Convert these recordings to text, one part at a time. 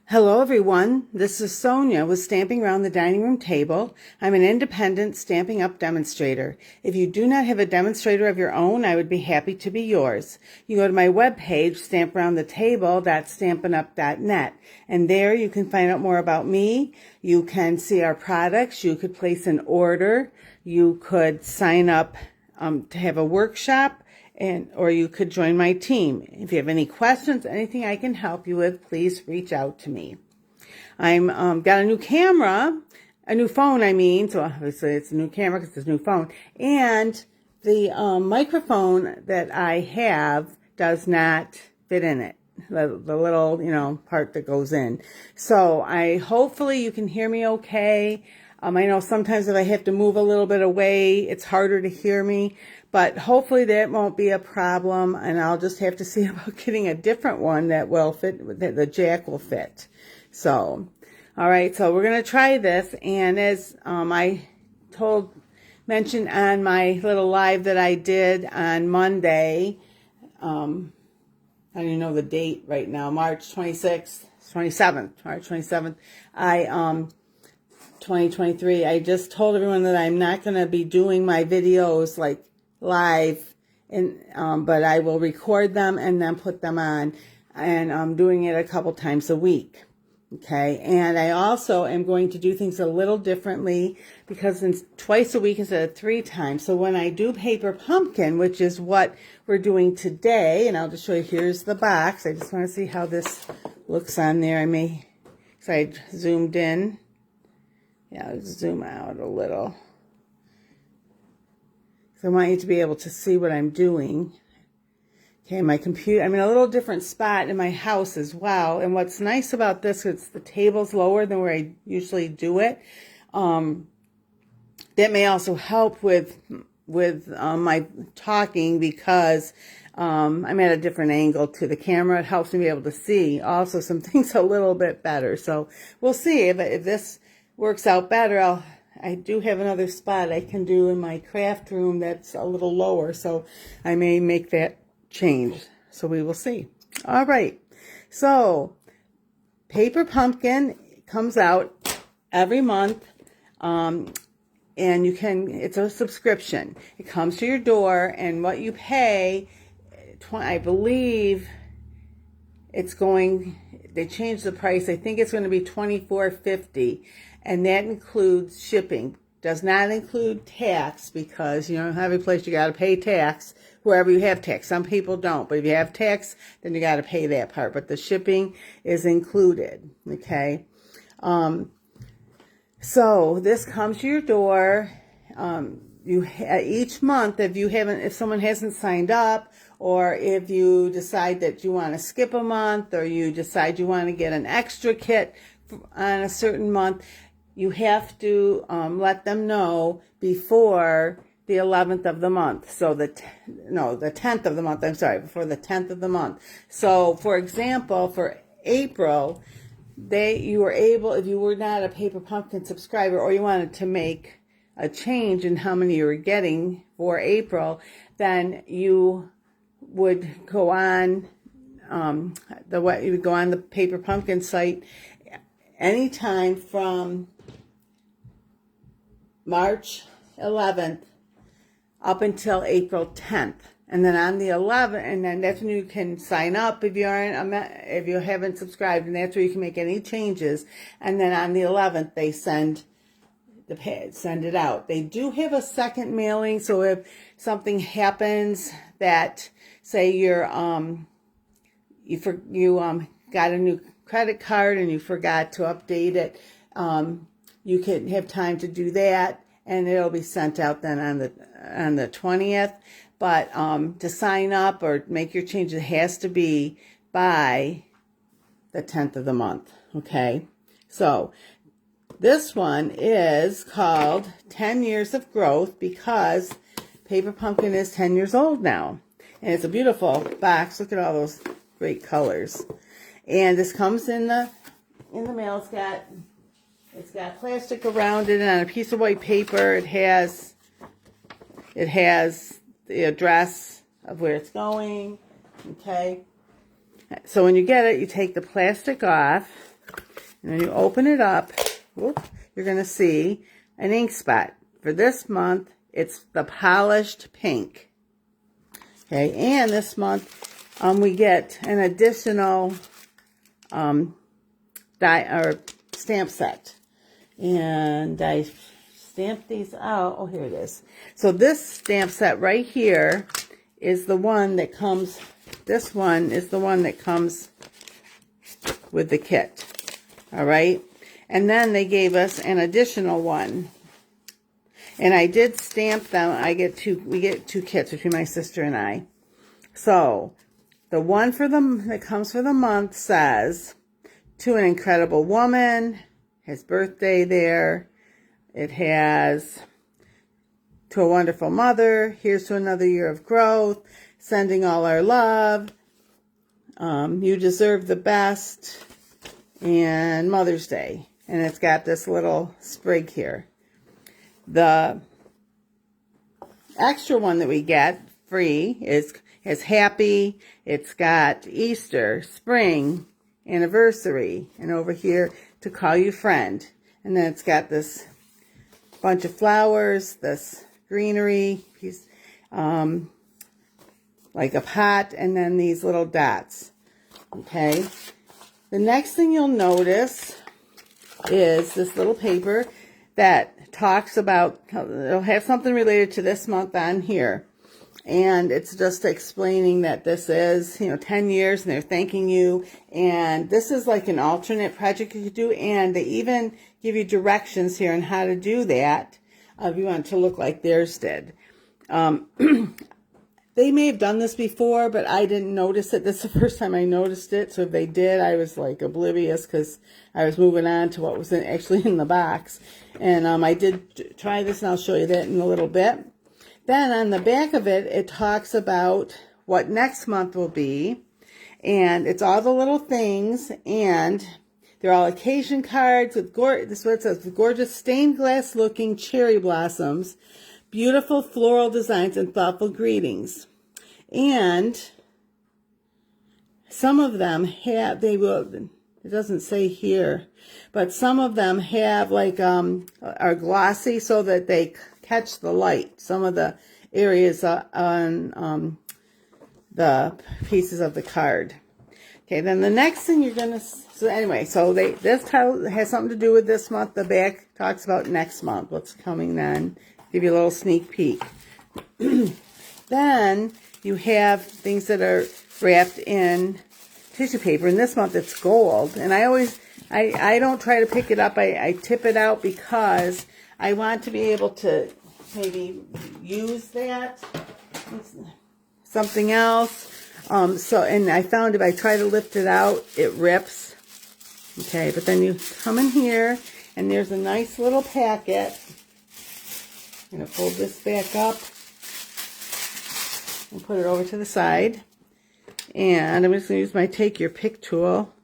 Hello everyone, this is Sonia with Stamping Around the Dining Room Table. I'm an independent Stampin' Up! Demonstrator. If you do not have a demonstrator of your own, I would be happy to be yours. You go to my webpage, stamparoundthetable.stampinup.net, and there you can find out more about me. You can see our products, you could place an order, you could sign up to have a workshop, or you could join my team. If you have any questions, anything I can help you with, please reach out to me. I'm got a new camera, a new phone, I mean, so obviously it's a new camera because it's a new phone, and the microphone that I have does not fit in it, the little, part that goes in. So hopefully you can hear me okay. I know sometimes if I have to move a little bit away, it's harder to hear me, but hopefully that won't be a problem, and I'll just have to see about getting a different one that will fit, that the jack will fit. So, all right, so we're going to try this, and as I mentioned on my little live that I did on Monday, I don't even know the date right now, March 27th, 2023. I just told everyone that I'm not going to be doing my videos like live, but I will record them and then put them on, and I'm doing it a couple times a week. Okay, and I also am going to do things a little differently because it's twice a week instead of 3 times. So when I do paper pumpkin, which is what we're doing today, and I'll just show you, here's the box. I just want to see how this looks on there. So I zoomed in. Yeah, I'll zoom out a little. So I want you to be able to see what I'm doing. Okay, my computer, I'm in a little different spot in my house as well. And what's nice about this is the table's lower than where I usually do it. That may also help with my talking because I'm at a different angle to the camera. It helps me be able to see also some things a little bit better. So we'll see if this works out better. I do have another spot I can do in my craft room that's a little lower, so I may make that change. So we will see. All right. So Paper Pumpkin comes out every month, and it's a subscription. It comes to your door, and what you pay, I believe they changed the price. I think it's going to be $24.50. And that includes shipping. Does not include tax because, every place you got to pay tax, wherever you have tax. Some people don't, but if you have tax, then you got to pay that part. But the shipping is included, okay? So this comes to your door. Each month, if someone hasn't signed up, or if you decide that you want to skip a month, or you decide you want to get an extra kit on a certain month, you have to let them know before the 11th of the month. So the 10th of the month, I'm sorry, before the 10th of the month. So for example, for April, you were able, if you were not a Paper Pumpkin subscriber or you wanted to make a change in how many you were getting for April, then you would go on the Paper Pumpkin site anytime from March 11th up until April 10th. And then on the 11th, and then that's when you can sign up if you haven't subscribed, and that's where you can make any changes. And then on the 11th, they send it out. They do have a second mailing, so if something happens that, say you got a new credit card and you forgot to update it, you can have time to do that, and it'll be sent out then on the 20th. But to sign up or make your change, it has to be by the 10th of the month. Okay, so this one is called 10 Years of Growth because Paper Pumpkin is 10 years old now, and it's a beautiful box. Look at all those great colors. And this comes in the mail. It's got plastic around it, and on a piece of white paper, it has the address of where it's going. Okay. So when you get it, you take the plastic off, And when you open it up, whoop, you're going to see an ink spot. For this month, it's the polished pink. Okay, and this month we get an additional stamp set. And I stamped these out. Oh, here it is. So this stamp set right here is the one that comes, this one is the one that comes with the kit. All right. And then they gave us an additional one. And I did stamp them. We get two kits between my sister and I. So the one that comes for the month says, "To an incredible woman," his birthday there. It has, "To a wonderful mother, here's to another year of growth, sending all our love, you deserve the best," and Mother's Day. And it's got this little sprig here. The extra one that we get free is happy. It's got Easter, spring, anniversary, and over here, "To call you friend." And then it's got this bunch of flowers, this greenery piece, like a pot, and then these little dots. Okay. The next thing you'll notice is this little paper that talks about, it'll have something related to this month on here. And it's just explaining that this is, 10 years, and they're thanking you. And this is like an alternate project you could do. And they even give you directions here on how to do that if you want it to look like theirs did. They may have done this before, but I didn't notice it. This is the first time I noticed it. So if they did, I was like oblivious because I was moving on to what was actually in the box. And I did try this, and I'll show you that in a little bit. Then on the back of it, it talks about what next month will be. And it's all the little things. And they're all occasion cards with, this is what it says, with gorgeous stained glass looking cherry blossoms, beautiful floral designs, and thoughtful greetings. And some of them have, it doesn't say here, but some of them have like, are glossy so that they catch the light. Some of the areas on the pieces of the card. Okay, then the next thing you're going to, so anyway, so this title has something to do with this month. The back talks about next month, what's coming then. Give you a little sneak peek. Then you have things that are wrapped in tissue paper. And this month it's gold. And I don't try to pick it up. I tip it out because I want to be able to maybe use that. Something else. And I found if I try to lift it out, it rips. Okay, but then you come in here, and there's a nice little packet. I'm going to fold this back up and put it over to the side. And I'm just going to use my Take Your Pick tool,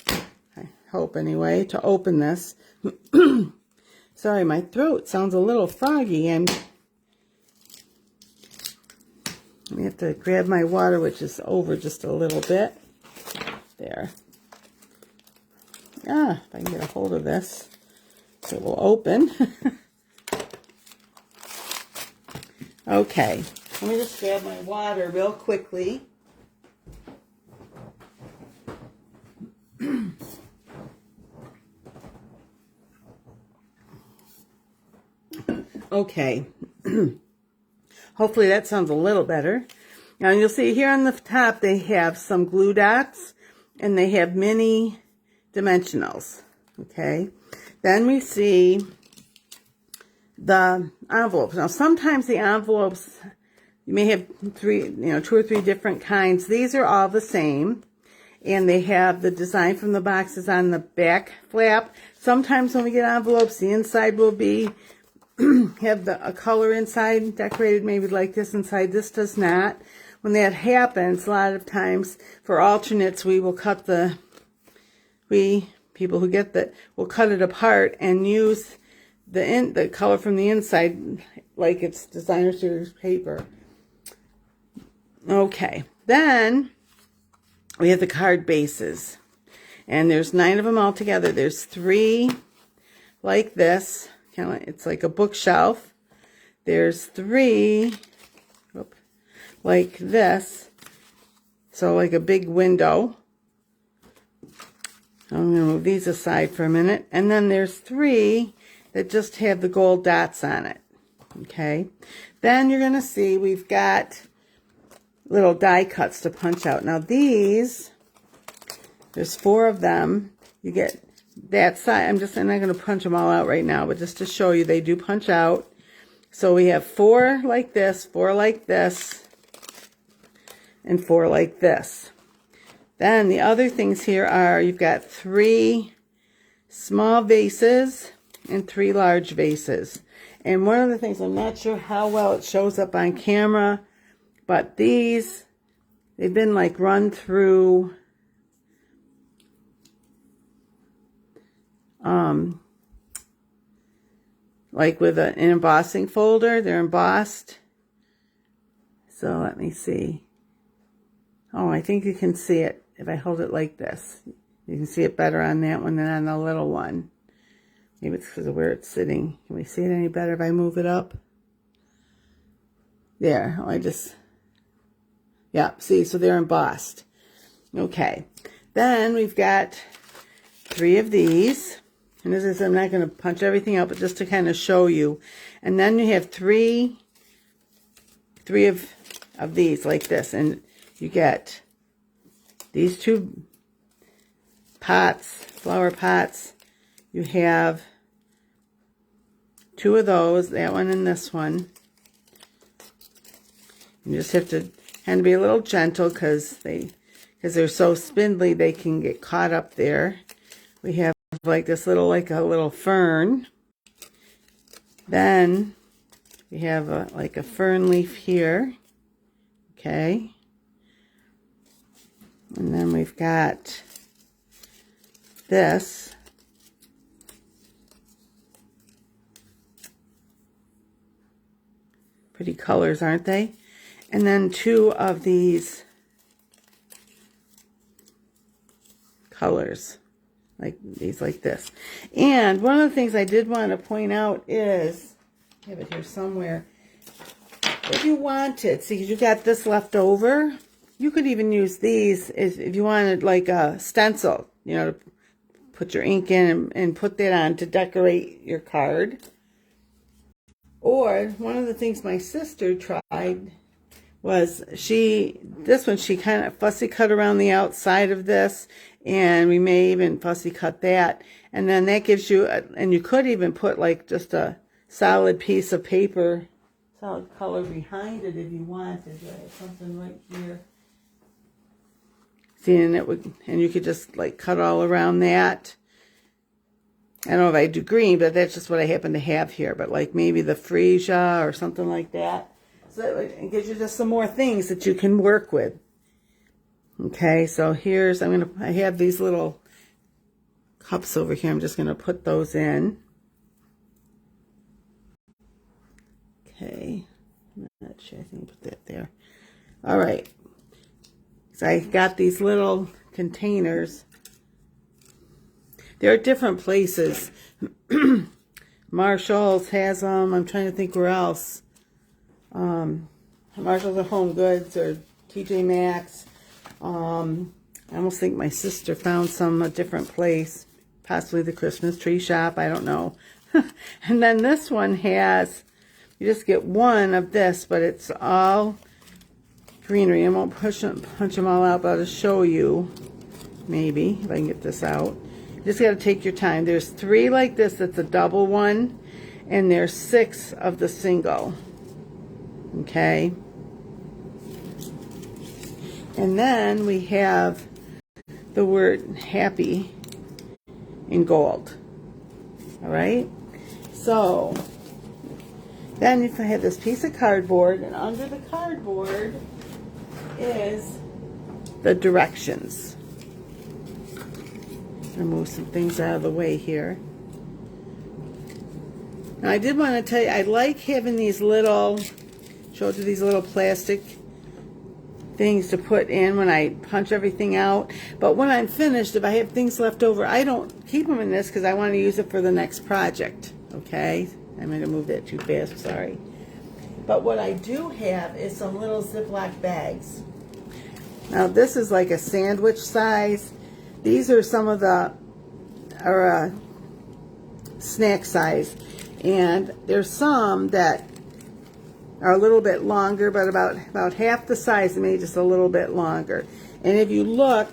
I hope anyway, to open this. Sorry, my throat sounds a little froggy. I have to grab my water, which is over just a little bit. There. If I can get a hold of this, it will open. Okay, let me just grab my water real quickly. Okay. Hopefully that sounds a little better. Now you'll see here on the top they have some glue dots, and they have mini dimensionals. Okay. Then we see the envelopes. Now sometimes the envelopes, you may have two or three different kinds. These are all the same, and they have the design from the boxes on the back flap. Sometimes when we get envelopes, the inside will be have a color inside decorated maybe like this inside. This does not. When that happens, a lot of times for alternates, we will cut people who get that will cut it apart and use the color from the inside like it's designer series paper. Okay, then we have the card bases. And there's 9 of them all together. There's 3 like this. Kind of, it's like a bookshelf. There's 3 like this. So like a big window. I'm going to move these aside for a minute. And then there's 3 that just have the gold dots on it. Okay. Then you're going to see we've got little die cuts to punch out. Now these, there's 4 of them. You get that side. I'm not going to punch them all out right now, but just to show you, they do punch out. So we have 4 like this, 4 like this, and 4 like this. Then the other things here are, you've got 3 small vases and 3 large vases. And one of the things, I'm not sure how well it shows up on camera, but these, they've been like run through like with an embossing folder. They're embossed. So let me see. Oh, I think you can see it if I hold it like this. You can see it better on that one than on the little one. Maybe it's because of where it's sitting. Can we see it any better if I move it up? There. Oh, yeah, see, so they're embossed. Okay. Then we've got 3 of these. And this is, I'm not going to punch everything out, but just to kind of show you. And then you have 3 of these like this. And you get these 2 pots, flower pots. You have 2 of those, that one and this one. You just have to kind of be a little gentle because they're so spindly they can get caught up there. We have like this little, like a little fern. Then we have like a fern leaf here. Okay. And then we've got this. Pretty colors, aren't they? And then 2 of these colors, like these, like this. And one of the things I did want to point out is, I have it here somewhere, if you wanted, see, you got this left over, you could even use these if you wanted like a stencil, you know, to put your ink in and put that on to decorate your card. Or one of the things my sister tried was this one she kind of fussy cut around the outside of this, and we may even fussy cut that, and then that gives you and you could even put like just a solid piece of paper, solid color behind it if you wanted. I have something right here. See, and you could just like cut all around that. I don't know if I do green, but that's just what I happen to have here. But like maybe the Freesia or something like that. So it gives you just some more things that you can work with. Okay, so here's, I have these little cups over here. I'm just going to put those in. Okay, I'm not sure. I think I put that there. All right. So I got these little containers. They're at different places. Marshall's has them. I'm trying to think where else. Marshall's or Home Goods or TJ Maxx. I almost think my sister found some a different place. Possibly the Christmas tree shop. I don't know. And then this one has, you just get one of this, but it's all greenery. I won't punch them all out, but I'll just show you. Maybe, if I can get this out. You just got to take your time. There's 3 like this, that's a double one, and there's 6 of the single. Okay. And then we have the word happy in gold. All right. So then if I have this piece of cardboard, and under the cardboard is the directions. I'm going to move some things out of the way here. Now I did want to tell you, I like having these little, showed you these little plastic things to put in when I punch everything out. But when I'm finished, if I have things left over, I don't keep them in this because I want to use it for the next project. Okay? I'm going to move that too fast, sorry. But what I do have is some little Ziploc bags. Now this is like a sandwich size. These are some of the snack size. And there's some that are a little bit longer, but about half the size, maybe just a little bit longer. And if you look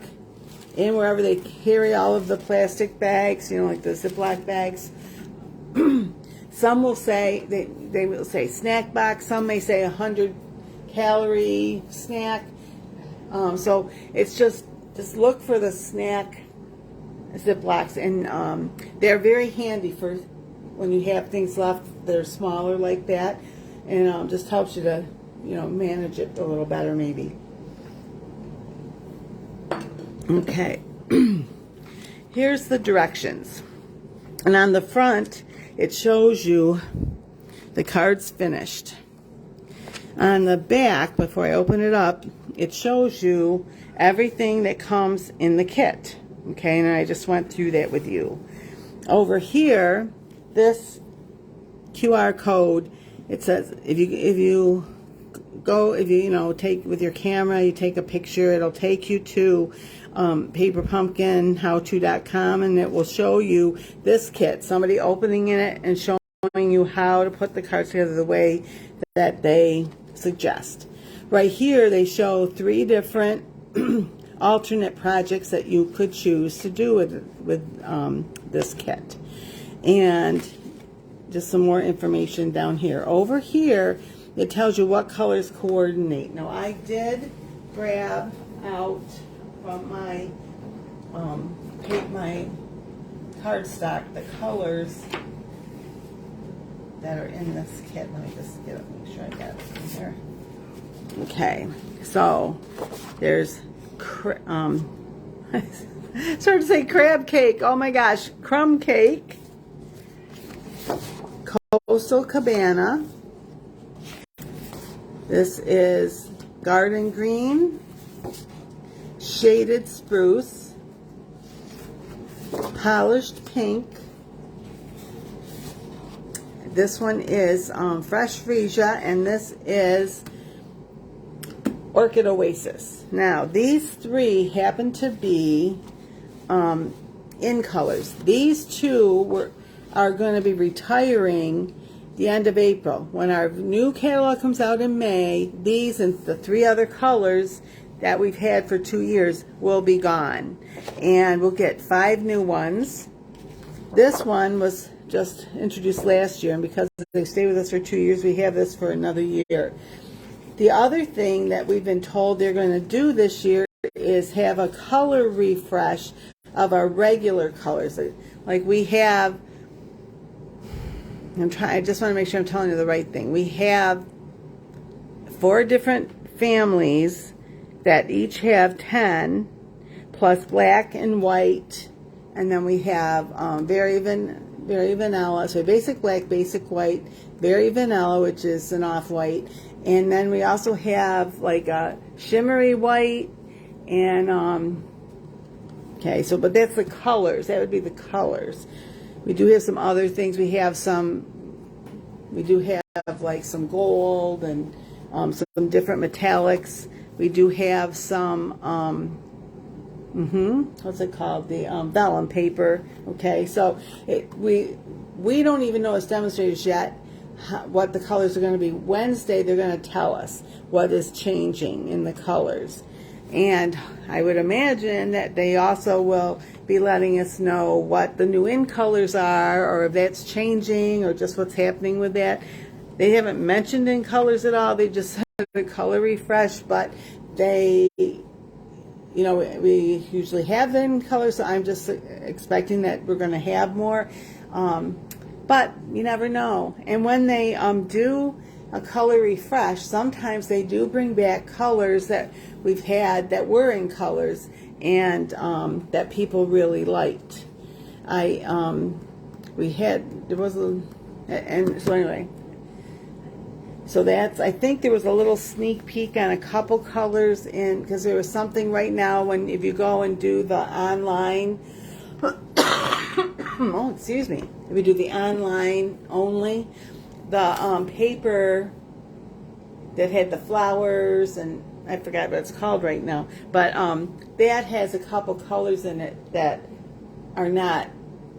in wherever they carry all of the plastic bags, you know, like the Ziploc bags, some will say, they will say snack box, some may say 100-calorie snack. So it's just look for the snack Ziplocs, and they're very handy for when you have things left that are smaller like that, and just helps you to, you know, manage it a little better maybe. Okay, here's the directions, and on the front it shows you the cards finished. On the back, before I open it up, it shows you everything that comes in the kit. Okay, and I just went through that with you. Over here, this QR code, it says if you take with your camera, you take a picture, it'll take you to paperpumpkinhowto.com, and it will show you this kit, somebody opening in it and showing you how to put the cards together the way that they suggest. Right here they show 3 different alternate projects that you could choose to do with this kit, and just some more information down here. Over here it tells you what colors coordinate. Now I did grab out from my my cardstock the colors that are in this kit. Let me just get it, make sure I got it in here. Okay, so there's started to say crab cake. Oh my gosh, crumb cake, coastal cabana. This is garden green, shaded spruce, polished pink. This one is fresh freesia, and this is Orchid Oasis. Now these 3 happen to be in colors. These 2 are going to be retiring the end of April. When our new catalog comes out in May, these and the 3 other colors that we've had for 2 years will be gone, and we'll get 5 new ones. This one was just introduced last year, and because they stay with us for 2 years, we have this for another year. The other thing that we've been told they're going to do this year is have a color refresh of our regular colors. Like we have, I just want to make sure I'm telling you the right thing. We have 4 different families that each have 10, plus black and white, and then we have very vanilla, so basic black, basic white, very vanilla, which is an off-white, and then we also have like a shimmery white, and okay, so but that's the colors. That would be the colors. We do have some other things. We do have like some gold and some different metallics. We do have some what's it called? The vellum paper. Okay, so we don't even know as demonstrators yet what the colors are going to be. Wednesday they're going to tell us what is changing in the colors, and I would imagine that they also will be letting us know what the new in colors are, or if that's changing, or just what's happening with that. They haven't mentioned in colors at all. They just said a color refresh, but they, you know, we usually have them in colors, so I'm just expecting that we're going to have more. But you never know. And when they do a color refresh, sometimes they do bring back colors that we've had that were in colors and that people really liked. So anyway, So that's, I think there was a little sneak peek on a couple colors in, because there was something right now when, if you go and do the online, oh, excuse me, if you do the online only, the paper that had the flowers, and I forgot what it's called right now, but that has a couple colors in it that are not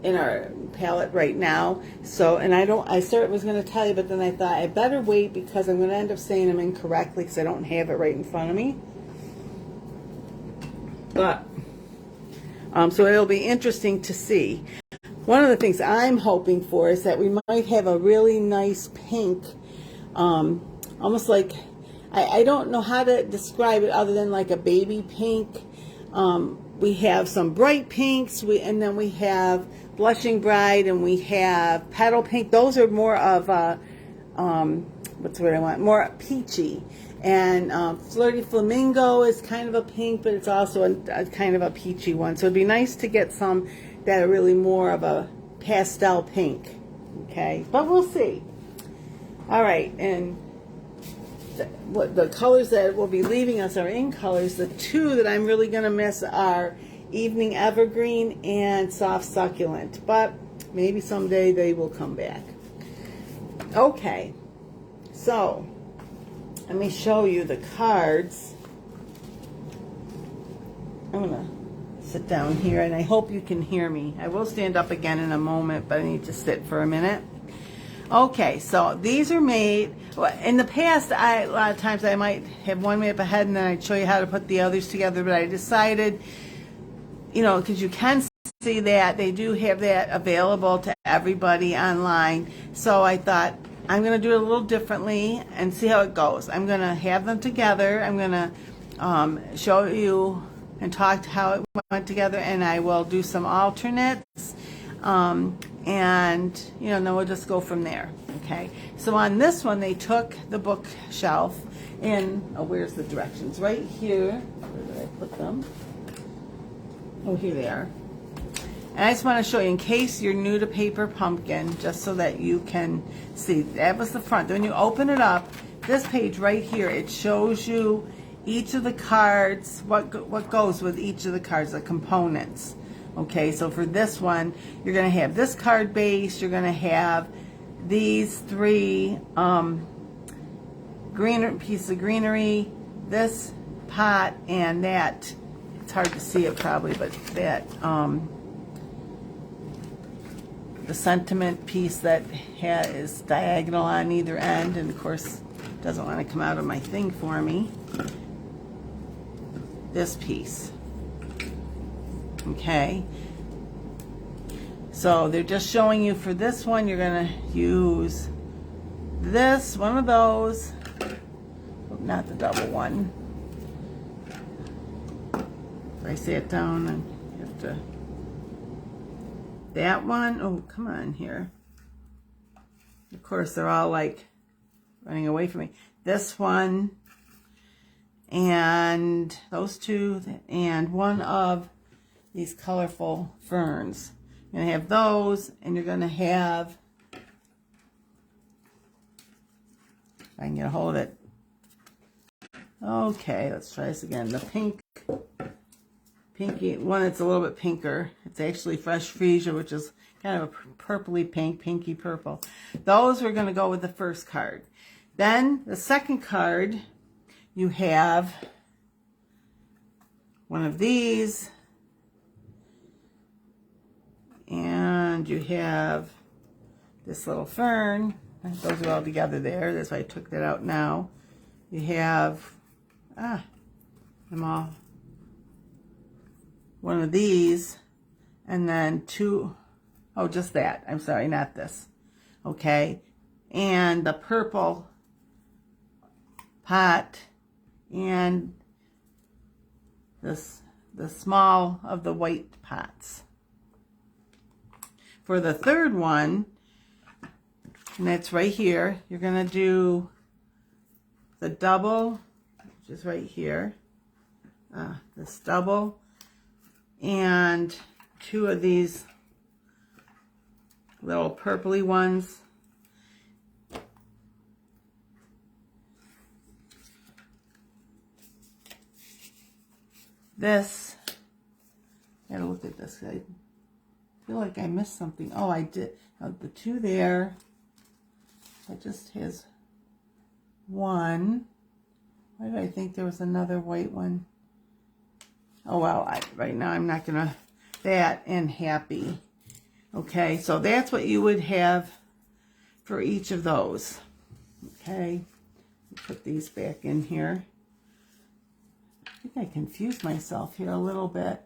in our palette right now. So, and I was going to tell you, but then I thought I better wait because I'm going to end up saying them incorrectly because I don't have it right in front of me. But, so it'll be interesting to see. One of the things I'm hoping for is that we might have a really nice pink, almost like, I don't know how to describe it other than like a baby pink. We have some bright pinks, and then we have Blushing Bride, and we have Petal Pink. Those are more of a, what's what I want, more peachy. And Flirty Flamingo is kind of a pink, but it's also a kind of a peachy one. So it'd be nice to get some that are really more of a pastel pink. Okay, but we'll see. All right, and what the colors that will be leaving us are in colors. The two that I'm really going to miss are Evening Evergreen and Soft Succulent, but maybe someday they will come back. Okay, so let me show you the cards. I'm going to sit down here, and I hope you can hear me. I will stand up again in a moment, but I need to sit for a minute. Okay, so these are made, in the past, a lot of times I might have one made up ahead and then I'd show you how to put the others together, but I decided, you know, because you can see that, they do have that available to everybody online, so I thought, I'm going to do it a little differently and see how it goes. I'm going to have them together, I'm going to show you and talk to how it went together, and I will do some alternates. And, you know, then we'll just go from there, okay? So on this one, they took the bookshelf and, oh, where's the directions? Right here. Where did I put them? Oh, here they are. And I just want to show you, in case you're new to Paper Pumpkin, just so that you can see. That was the front. When you open it up, this page right here, it shows you each of the cards, what goes with each of the cards, the components. Okay, so for this one, you're going to have this card base, you're going to have these three pieces of greenery, this pot, and that, it's hard to see it probably, but that, the sentiment piece that is diagonal on either end, and of course, doesn't want to come out of my thing for me. This piece. Okay, so they're just showing you for this one, you're going to use this, one of those, not the double one. If I say it down, and you have to, that one, oh, come on here. Of course, they're all like running away from me. This one, and those two, and one of these colorful ferns. You're going to have those, and you're going to have, if I can get a hold of it. Okay, let's try this again. The pinky one that's a little bit pinker. It's actually Fresh Freesia, which is kind of a purpley pink, pinky purple. Those are going to go with the first card. Then the second card, you have one of these, and you have this little fern. Those are all together there. That's why I took that out now. You have, them all. One of these, and then two, oh, just that. I'm sorry, not this. Okay. And the purple pot, and this, the small of the white pots. For the third one, and that's right here, you're going to do the double, which is right here, this double, and two of these little purpley ones, this, I gotta look at this. I feel like I missed something. Oh, I did. The two there. It just has one. Why did I think there was another white one? Oh, well, right now I'm not going to, that and happy. Okay, so that's what you would have for each of those. Okay, put these back in here. I think I confused myself here a little bit.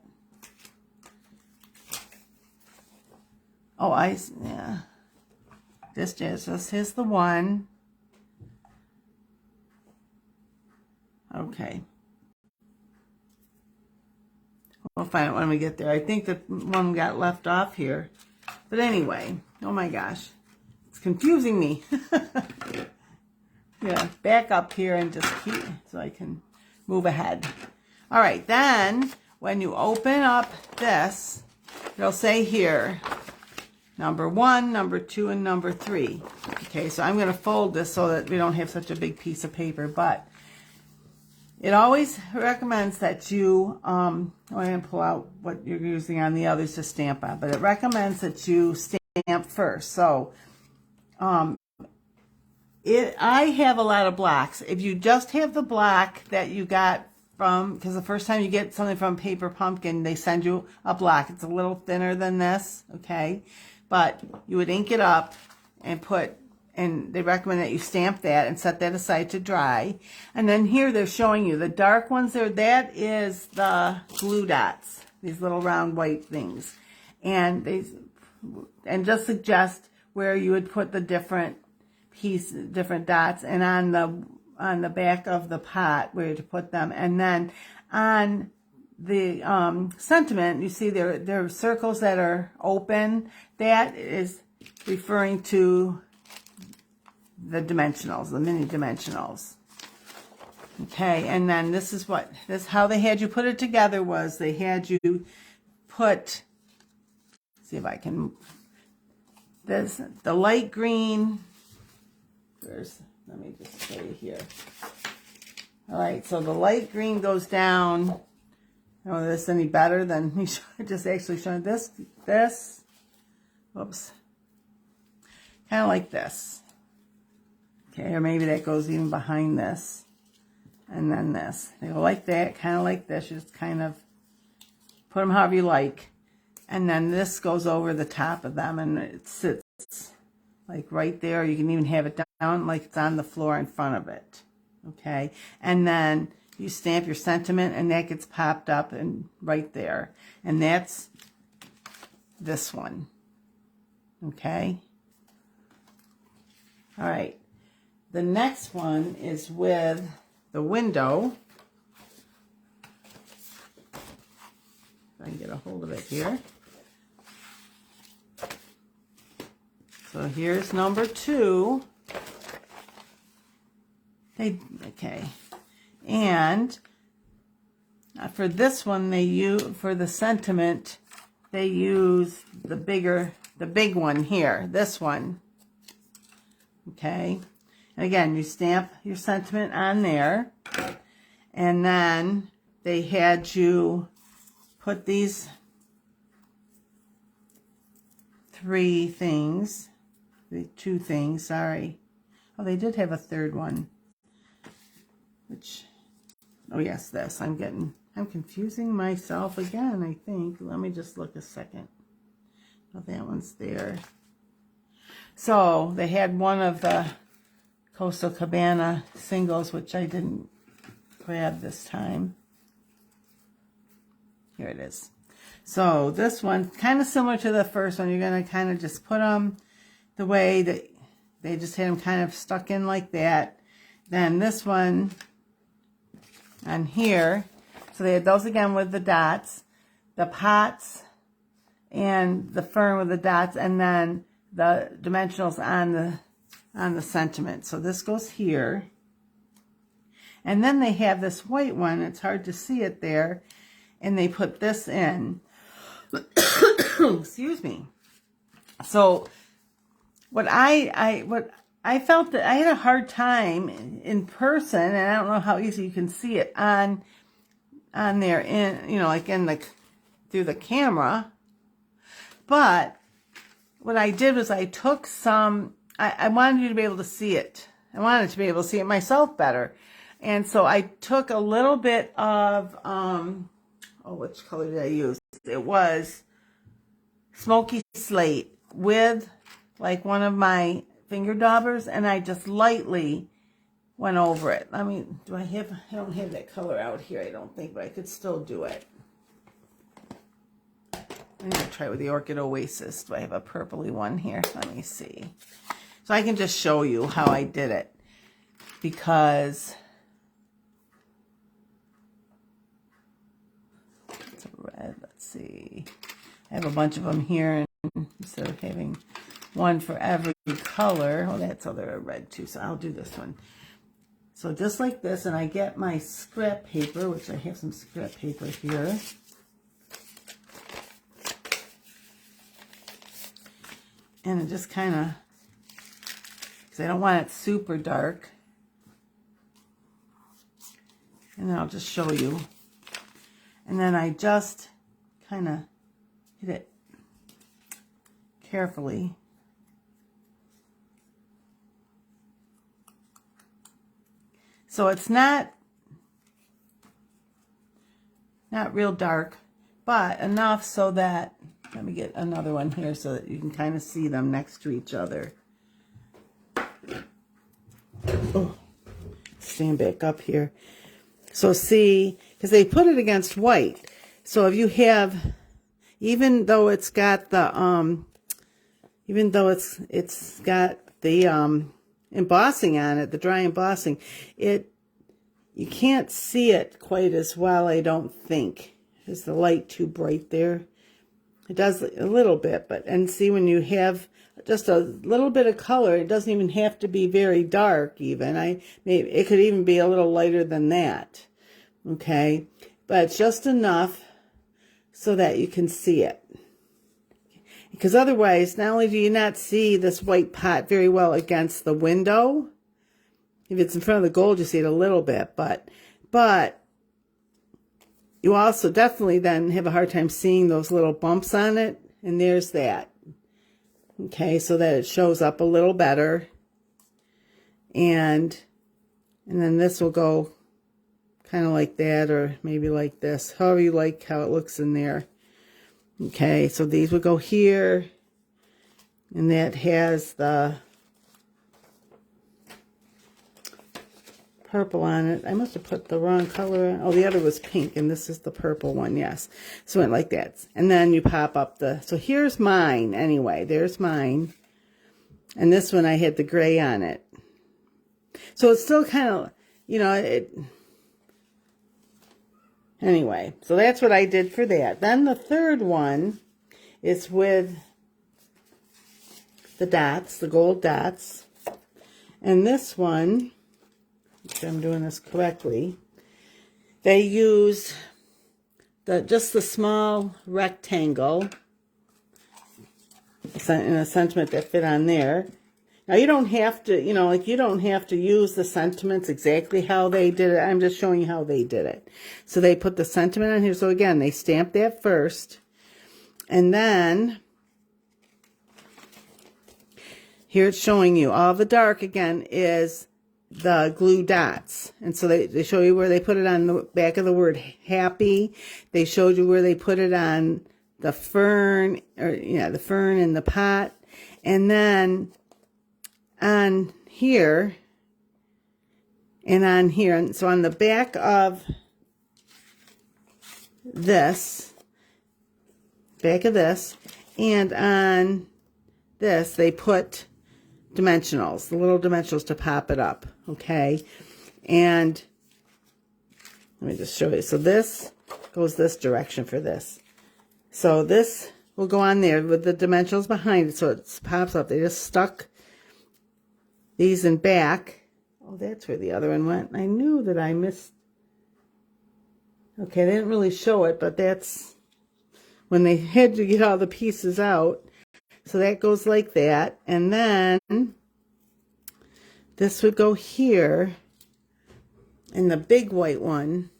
Oh, yeah. This is the one. Okay. We'll find it when we get there. I think that one got left off here. But anyway, oh my gosh. It's confusing me. Yeah, back up here and just keep so I can move ahead. All right, then when you open up this, it'll say here, number 1, number 2, and number 3. Okay, so I'm going to fold this so that we don't have such a big piece of paper, but it always recommends that you, I'm going to pull out what you're using on the others to stamp on, but it recommends that you stamp first. So, I have a lot of blocks. If you just have the block that you got from, because the first time you get something from Paper Pumpkin, they send you a block. It's a little thinner than this, okay? But you would ink it up and put, and they recommend that you stamp that and set that aside to dry. And then here they're showing you the dark ones there. That is the glue dots, these little round white things. And just suggest where you would put the different dots, and on the back of the pot where to put them. And then on the sentiment, you see there are circles that are open. That is referring to the dimensionals, the mini dimensionals. Okay, and then this is how they had you put it together was they had you put, see if I can, the light green, let me just show you here. All right, so the light green goes down. I don't know if this is any better than me just actually showing this, whoops, kind of like this. Okay, or maybe that goes even behind this. And then this. They go like that, kind of like this. You just kind of put them however you like. And then this goes over the top of them, and it sits like right there. You can even have it down like it's on the floor in front of it. Okay, and then you stamp your sentiment, and that gets popped up and right there. And that's this one. Okay. All right. The next one is with the window. If I can get a hold of it here. So here's number 2. Okay. And for this one, for the sentiment, they use the big one here, this one. Okay. And again, you stamp your sentiment on there. And then they had you put these 2 things, sorry. Oh, they did have a third one. Which, oh yes, this. I'm confusing myself again, I think. Let me just look a second. Oh, that one's there. So they had one of the Coastal Cabana singles, which I didn't grab this time. Here it is. So this one, kind of similar to the first one, you're going to kind of just put them the way that they just had them kind of stuck in like that. Then this one on here, so they had those again with the dots, the pots and the fern with the dots, and then the dimensionals on the sentiment. So this goes here. And then they have this white one, it's hard to see it there, and they put this in. Excuse me. So what I felt that I had a hard time in person, and I don't know how easy you can see it on on there in, you know, like in the, through the camera. But what I did was I took some, I wanted you to be able to see it. I wanted to be able to see it myself better. And so I took a little bit of, oh, which color did I use? It was Smoky Slate with like one of my finger daubers, and I just lightly went over it. I mean, I don't have that color out here, I don't think, but I could still do it. I'm going to try with the Orchid Oasis. Do I have a purpley one here? Let me see. So I can just show you how I did it, because it's a red. Let's see. I have a bunch of them here, and instead of having one for every color, oh, that's other red too, so I'll do this one. So just like this, and I get my scrap paper, which I have some scrap paper here. And it just kind of, because I don't want it super dark. And then I'll just show you. And then I just kind of hit it carefully. So it's not real dark, but enough so that, let me get another one here so that you can kind of see them next to each other. Oh, stand back up here. So see, because they put it against white. So if you have, even though it's got the, even though it's got the embossing on it, the dry embossing, you can't see it quite as well, I don't think. Is the light too bright there? It does a little bit, but, and see, when you have just a little bit of color, it doesn't even have to be very dark even. Maybe it could even be a little lighter than that. Okay? But it's just enough so that you can see it. Because otherwise, not only do you not see this white pot very well against the window, if it's in front of the gold, you see it a little bit, but you also definitely then have a hard time seeing those little bumps on it, and there's that. Okay, so that it shows up a little better. And then this will go kind of like that, or maybe like this, however you like how it looks in there. Okay, so these would go here, and that has the purple on it. I must have put the wrong color on. Oh, the other was pink, and this is the purple one, yes. So it went like that. And then you pop up the, so here's mine anyway. There's mine. And this one I had the gray on it. So it's still kind of, you know, anyway, so that's what I did for that. Then the third one is with the dots, the gold dots. And this one, if I'm doing this correctly, they use just the small rectangle in a sentiment that fit on there. Now you don't have to, you know, like you don't have to use the sentiments exactly how they did it. I'm just showing you how they did it. So they put the sentiment on here. So again, they stamp that first. And then here it's showing you all the dark again is the glue dots. And so they show you where they put it on the back of the word happy. They showed you where they put it on the fern, or yeah, the fern in the pot. And then on here and on here. And so on the back of this, and on this, they put dimensionals, the little dimensionals to pop it up, okay? And let me just show you. So this goes this direction for this. So this will go on there with the dimensionals behind it, so it pops up. They just stuck these in back. Oh, that's where the other one went. I knew that I missed. Okay, they didn't really show it, but that's when they had to get all the pieces out. So that goes like that. And then this would go here. And the big white one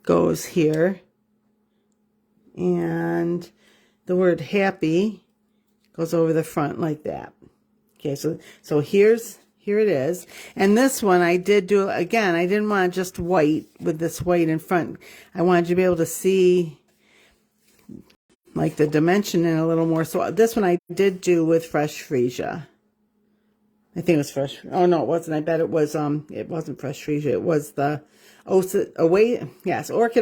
goes here. And the word happy goes over the front like that. Okay, so here it is. And this one I did do, again, I didn't want just white with this white in front. I wanted you to be able to see like the dimension in a little more. So this one I did do with fresh Freesia. I think it was fresh. Oh no, it wasn't. I bet it wasn't fresh Freesia. It was the Orchid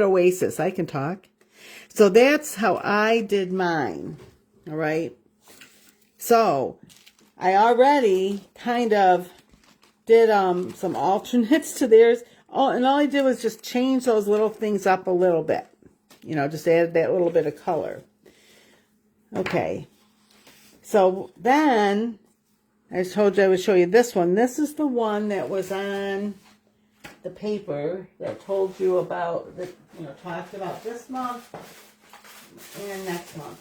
Oasis. I can talk. So that's how I did mine. All right. So I already kind of did some alternates to theirs. And all I did was just change those little things up a little bit. You know, just add that little bit of color. Okay. So then I told you I would show you this one. This is the one that was on the paper that told you about, that, you know, talked about this month and next month.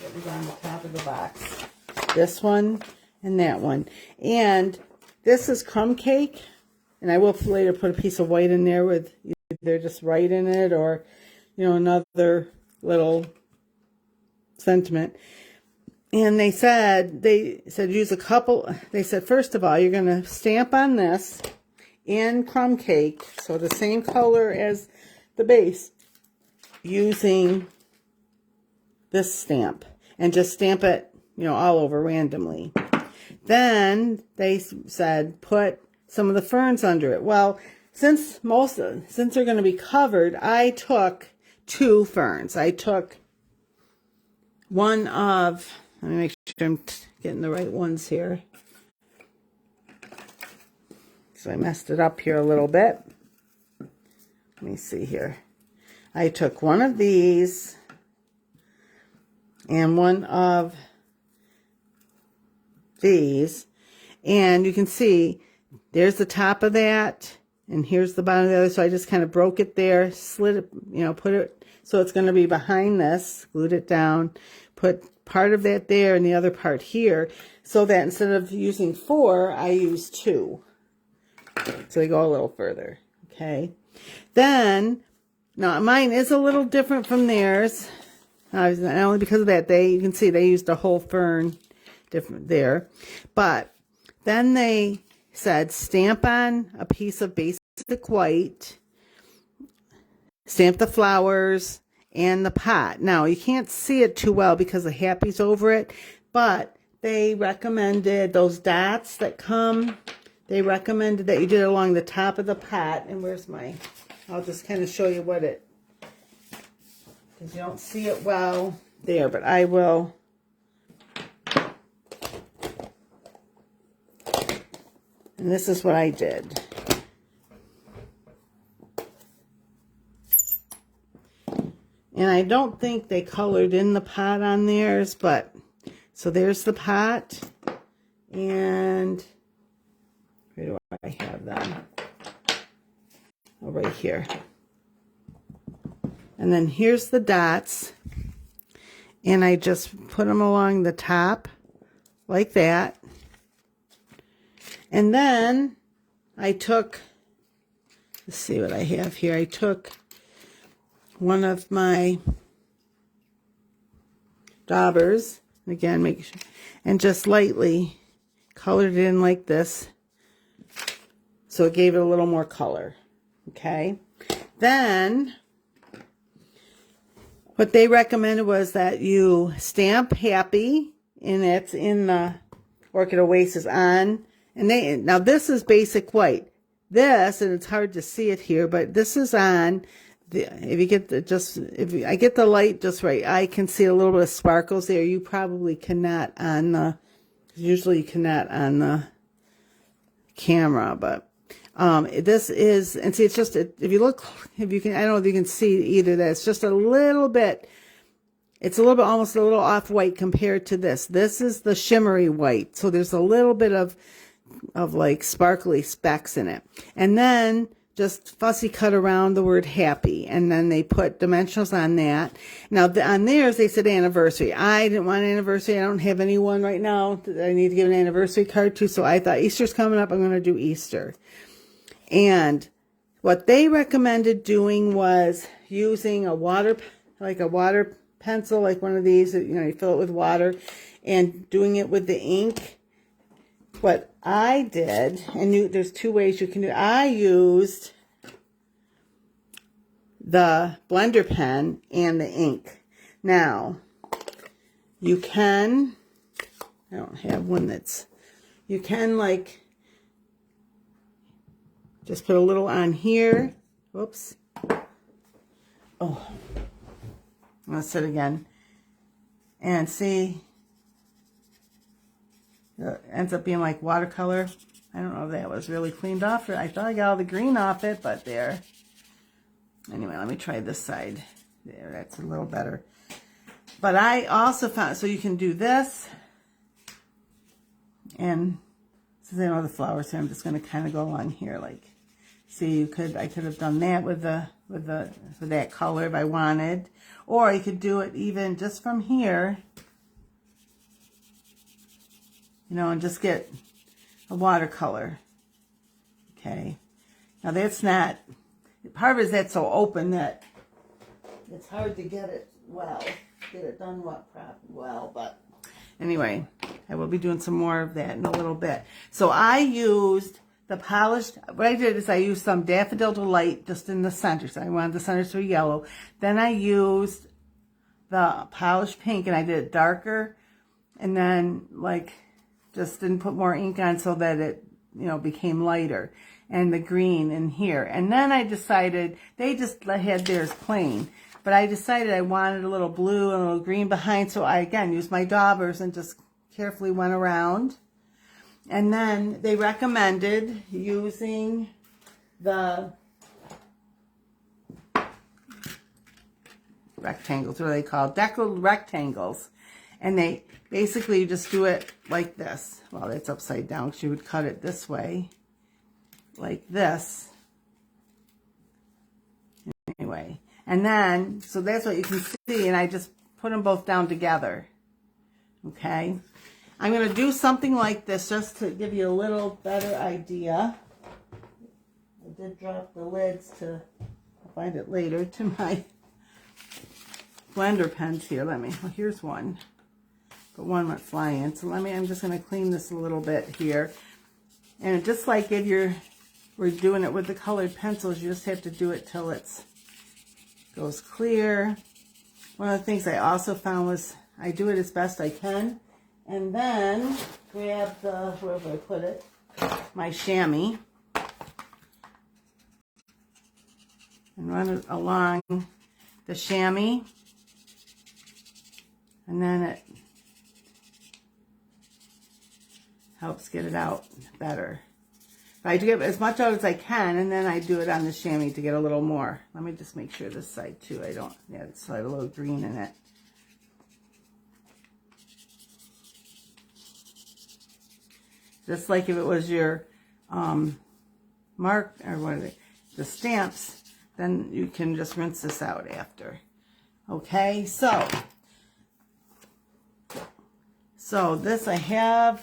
That was on the top of the box. This one and that one. And this is Crumb Cake. And I will later put a piece of white in there with either just white in it or, you know, another little sentiment. And they said use a couple. They said, first of all, you're going to stamp on this in Crumb Cake. So the same color as the base, using this stamp. And just stamp it, you know, all over randomly. Then they said put some of the ferns under it. Well, since they're going to be covered, I took 2 ferns. I took one of, let me make sure I'm getting the right ones here. So I messed it up here a little bit. Let me see here. I took one of these and one of these. And you can see there's the top of that. And here's the bottom of the other. So I just kind of broke it there, slid it, you know, put it, so it's going to be behind this, glued it down, put part of that there and the other part here, so that instead of using 4, I use 2. So they go a little further. Okay. Then, now mine is a little different from theirs. Only because of that, you can see they used a whole fern different there. But then they said stamp on a piece of basic white, stamp the flowers and the pot. Now you can't see it too well because the happy's over it, but they recommended those dots that come, they recommended that you did it along the top of the pot. And where's my, I'll just kind of show you what it, because you don't see it well there, but I will. And this is what I did. And I don't think they colored in the pot on theirs, but, so there's the pot. And where do I have them? Oh, right here. And then here's the dots. And I just put them along the top like that. And then I took, let's see what I have here. I took one of my daubers, again, make sure, and just lightly colored it in like this. So it gave it a little more color. Okay. Then what they recommended was that you stamp happy, and it's in the Orchid Oasis on. And now this is basic white. This, and it's hard to see it here, but this is on. If you get I get the light just right, I can see a little bit of sparkles there. You probably cannot on the, usually you cannot on the camera, but this is, and see, it's just, if you look, if you can, I don't know if you can see either that, it's just a little bit, it's a little bit, almost a little off white compared to this. This is the shimmery white, so there's a little bit of like sparkly specks in it. And then just fussy cut around the word happy, and then they put dimensionals on that. Now on theirs they said anniversary. I didn't want an anniversary. I don't have anyone right now that I need to give an anniversary card to, so I thought Easter's coming up, I'm going to do Easter. And what they recommended doing was using a water, like a water pencil, like one of these, you know, you fill it with water, and doing it with the ink. What I did, and there's two ways you can do it. I used the blender pen and the ink. Now, you can, I don't have one that's, you can like, just put a little on here. Whoops. Oh, let's it again. And see, it ends up being like watercolor. I don't know if that was really cleaned off. I thought I got all the green off it, but there. Anyway, let me try this side. There, that's a little better. But I also found, so you can do this. And since I know the flowers here, I'm just going to kind of go along here. Like, see, I could have done that with that color if I wanted. Or you could do it even just from here. You know, and just get a watercolor. Okay. Now that's not, part of it is that's so open that it's hard to get it done well, but anyway, I will be doing some more of that in a little bit. So I used the polished, what I did is I used some Daffodil Delight just in the center, so I wanted the center to be yellow. Then I used the polished pink, and I did it darker, and then like just didn't put more ink on so that it, you know, became lighter, and the green in here. And then I decided, they just had theirs plain, but I decided I wanted a little blue and a little green behind, so I again used my daubers and just carefully went around. And then they recommended using the rectangles, what are they called? Deckled rectangles. And they basically just do it like this. Well, it's upside down because you would cut it this way, like this. Anyway, and then, so that's what you can see, and I just put them both down together. Okay. I'm going to do something like this just to give you a little better idea. I did drop the lids to, I'll find it later, to my blender pens here. Well, here's one. But one went flying. So I'm just going to clean this a little bit here. And just like if we're doing it with the colored pencils, you just have to do it till it goes clear. One of the things I also found was I do it as best I can. And then grab the, wherever I put it, my chamois, and run it along the chamois, and then it helps get it out better. But I do get as much out as I can, and then I do it on the chamois to get a little more. Let me just make sure this side too, it's a little green in it. Just like if it was your mark, or what are they, the stamps, then you can just rinse this out after. Okay, so this I have,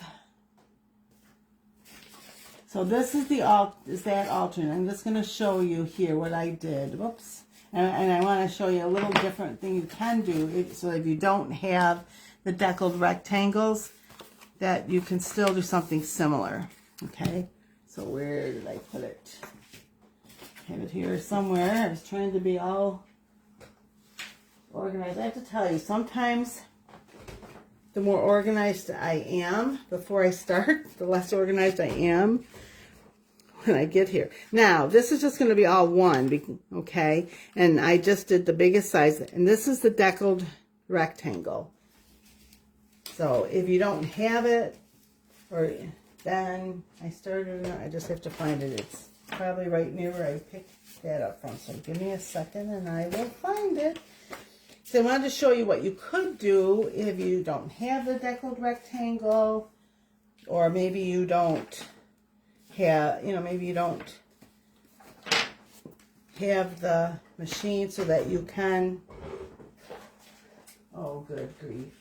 so this is that alternate. I'm just going to show you here what I did. Whoops. And I want to show you a little different thing you can do, so if you don't have the deckled rectangles, that you can still do something similar. Okay, so where did I put it? I have it here somewhere. I was trying to be all organized. I have to tell you, sometimes the more organized I am before I start, the less organized I am when I get here. Now, this is just going to be all one, okay? And I just did the biggest size, and this is the deckled rectangle. So if you don't have it, or then I just have to find it. It's probably right near where I picked that up from. So give me a second and I will find it. So I wanted to show you what you could do if you don't have the deckled rectangle, or maybe you don't have, maybe you don't have the machine so that you can, oh good grief.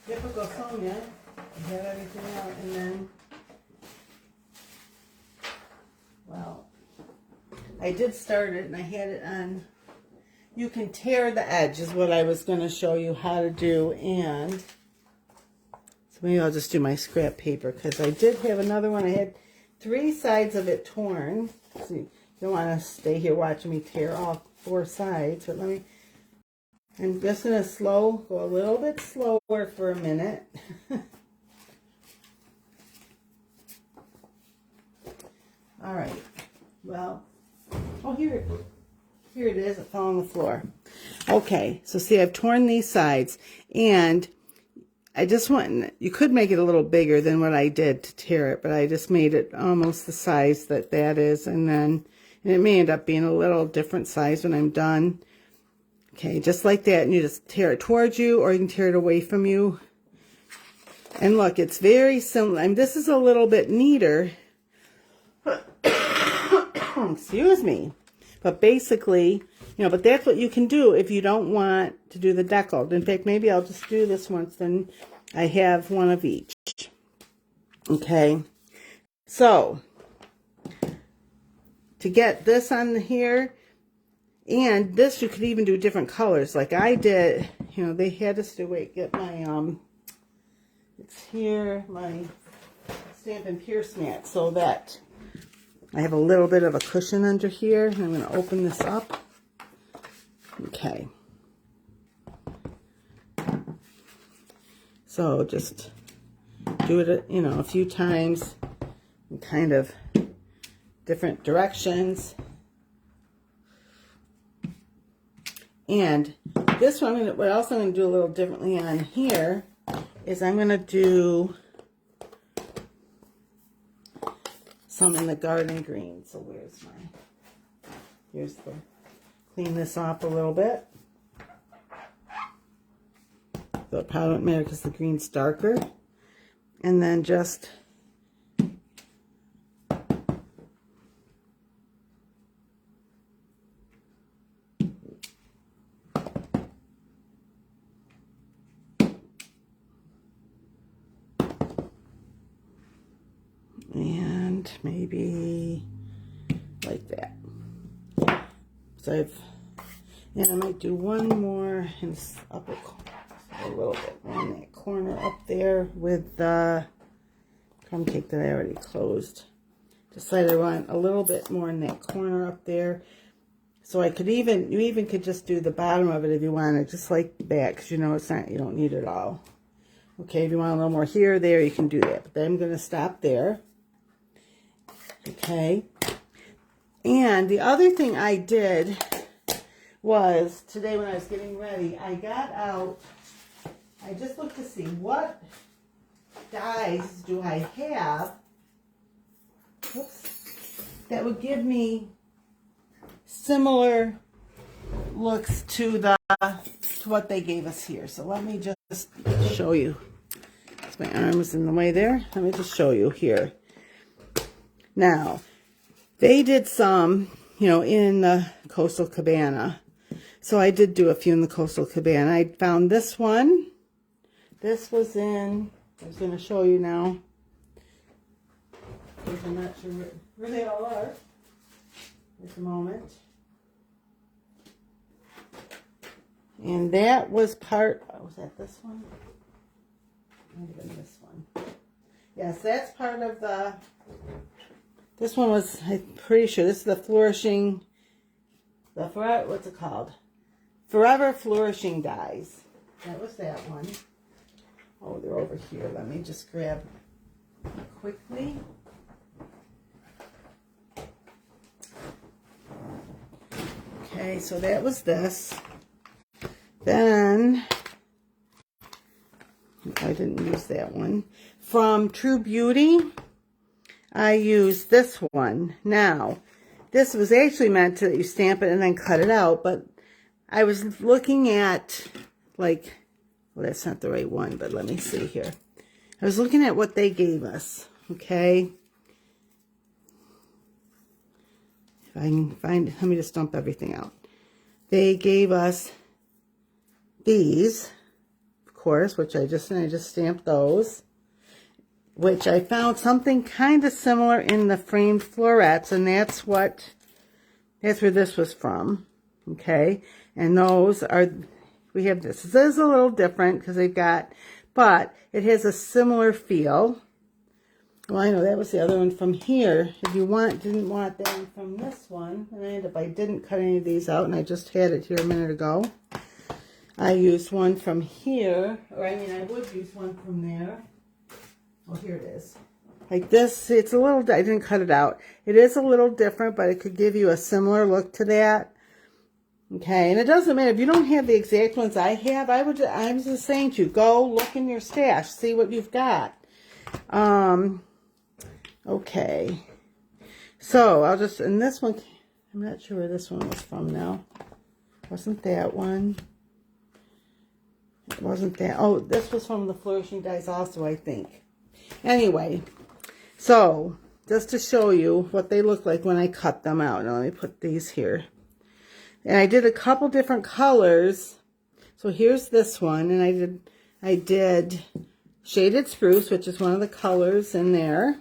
Typical Sonia, you have everything out, and then, well, I did start it and I had it on. You can tear the edge is what I was going to show you how to do. And so maybe I'll just do my scrap paper because I did have another one. I had 3 sides of it torn. So you don't want to stay here watching me tear off 4 sides. But I'm just going to go a little bit slower for a minute. All right. Well, oh, here it is. It fell on the floor. Okay, so see, I've torn these sides, and I just want, you could make it a little bigger than what I did to tear it, but I just made it almost the size that is, and it may end up being a little different size when I'm done. Okay, just like that, and you just tear it towards you, or you can tear it away from you. And look, it's very similar. I mean, this is a little bit neater. Excuse me. But basically, but that's what you can do if you don't want to do the decal. In fact, maybe I'll just do this once, then I have one of each. Okay. So, to get this on here, and this you could even do different colors. Like I did, they had us to get my, it's here, my Stampin' Pierce mat, so that I have a little bit of a cushion under here. I'm going to open this up. Okay. So just do it, a few times in kind of different directions. And this one, what else I'm going to do a little differently on here is I'm going to do some in the garden green. So here's clean this off a little bit. So it probably won't matter because the green's darker. And then just and maybe like that. So I might do one more in this upper corner, a little bit in that corner up there with the crumb cake that I already closed. Decided I want a little bit more in that corner up there. So I could you even could just do the bottom of it if you wanted, just like that, because it's not, you don't need it all. Okay, if you want a little more here or there, you can do that. But then I'm going to stop there. Okay. And the other thing I did was, today when I was getting ready, I got out, I just looked to see what dies do I have, that would give me similar looks to what they gave us here. So let me just show you. My arm is in the way there. Let me just show you here. Now, they did some, in the Coastal Cabana. So I did do a few in the Coastal Cabana. I found this one. This was in, I was going to show you now, because I'm not sure where they all are at the moment. And that was was that this one? Might have been this one. Yes, that's part of this one was, I'm pretty sure, this is the what's it called? Forever Flourishing Dies. That was that one. Oh, they're over here. Let me just grab quickly. Okay, so that was this. Then, I didn't use that one. From True Beauty, I used this one. Now, this was actually meant to, you stamp it and then cut it out, but I was looking at, well, that's not the right one, but let me see here. I was looking at what they gave us, okay? If I can find it, let me just dump everything out. They gave us these, of course, which I just stamped those, which I found something kind of similar in the framed florets, and that's what That's where this was from. Okay. And those are, we have this. This is a little different because they've got, but it has a similar feel. Well, I know that was the other one from here. If you didn't want that one from this one, and I didn't cut any of these out, and I just had it here a minute ago. I used one from here, or I mean, I would use one from there. Oh, here it is. Like this, it's a little, I didn't cut it out. It is a little different, but it could give you a similar look to that. Okay, and it doesn't matter if you don't have the exact ones I have. I'm just saying to you, go look in your stash, see what you've got. Okay, so I'll just, and this one, I'm not sure where this one was from now. Wasn't that one? It wasn't that. Oh, this was from the Flourishing Dies also, I think. Anyway, so just to show you what they look like when I cut them out. Now let me put these here. And I did a couple different colors. So here's this one, and I did Shaded Spruce, which is one of the colors in there.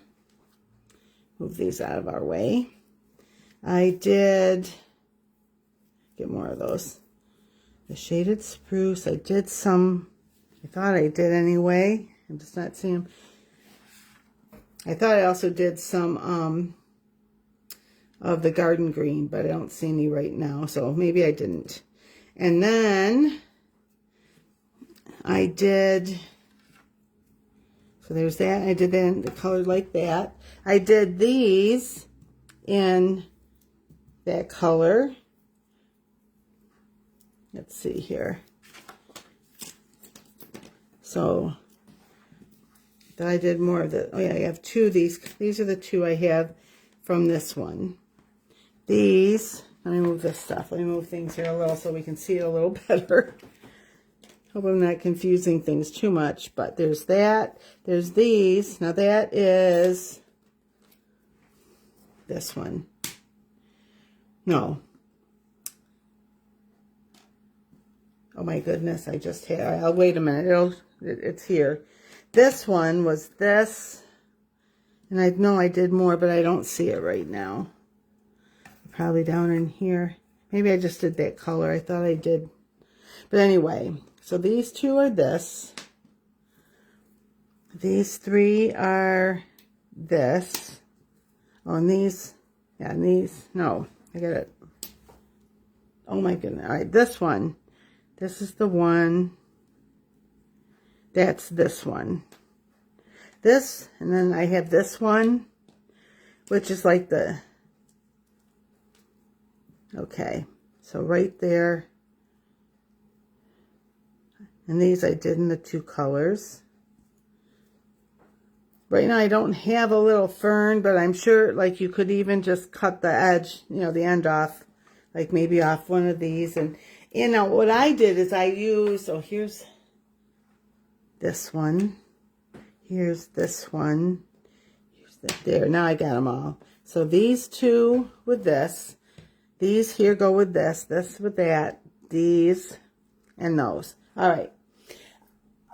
Move these out of our way. I did get more of those. The Shaded Spruce. I did some, I thought I did anyway. I'm just not seeing them. I thought I also did some of the Garden Green, but I don't see any right now, so maybe I didn't. And then I did, so there's that. I did that in the color like that. I did these in that color. Let's see here. So I did more of the, oh yeah, I have two of these. These are the two I have from this one. These, let me move this stuff. Let me move things here a little so we can see it a little better. Hope I'm not confusing things too much, but there's that. There's these. Now that is this one. No. Oh my goodness, I just had, I'll wait a minute. It's here. This one was this, and I know I did more, but I don't see it right now. Probably down in here. Maybe I just did that color. I thought I did. But anyway, so these two are this. These three are this. Oh, and these, yeah, and these, no, I got it. Oh my goodness. All right, this one. This is the one. That's this one. This, and then I have this one, which is like the, okay, so right there. And these I did in the two colors. Right now I don't have a little fern, but I'm sure like you could even just cut the edge, you know, the end off, like maybe off one of these. And you know, what I did is I used, oh, here's this one. Here's this one. Here's that there. Now I got them all. So these two with this. These here go with this. This with that. These and those. All right.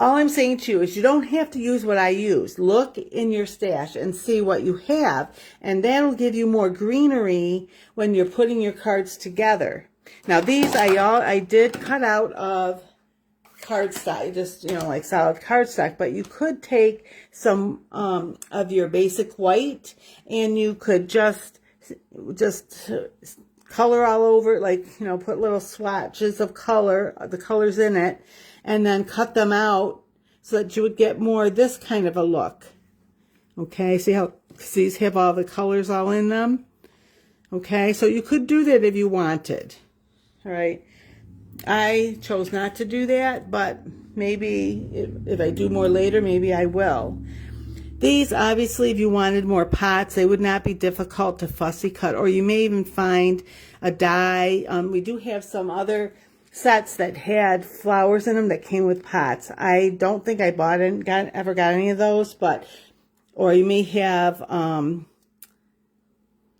All I'm saying to you is you don't have to use what I use. Look in your stash and see what you have. And that'll give you more greenery when you're putting your cards together. Now these I did cut out of cardstock, just, you know, like solid cardstock, but you could take some of your basic white and you could just color all over, like, you know, put little swatches of color, the colors in it, and then cut them out so that you would get more this kind of a look. Okay, see how these have all the colors all in them? Okay, so you could do that if you wanted. All right. I chose not to do that, but maybe if I do more later, maybe I will. These, obviously, if you wanted more pots, they would not be difficult to fussy cut, or you may even find a die. We do have some other sets that had flowers in them that came with pots. I don't think I ever got any of those, but, or you may have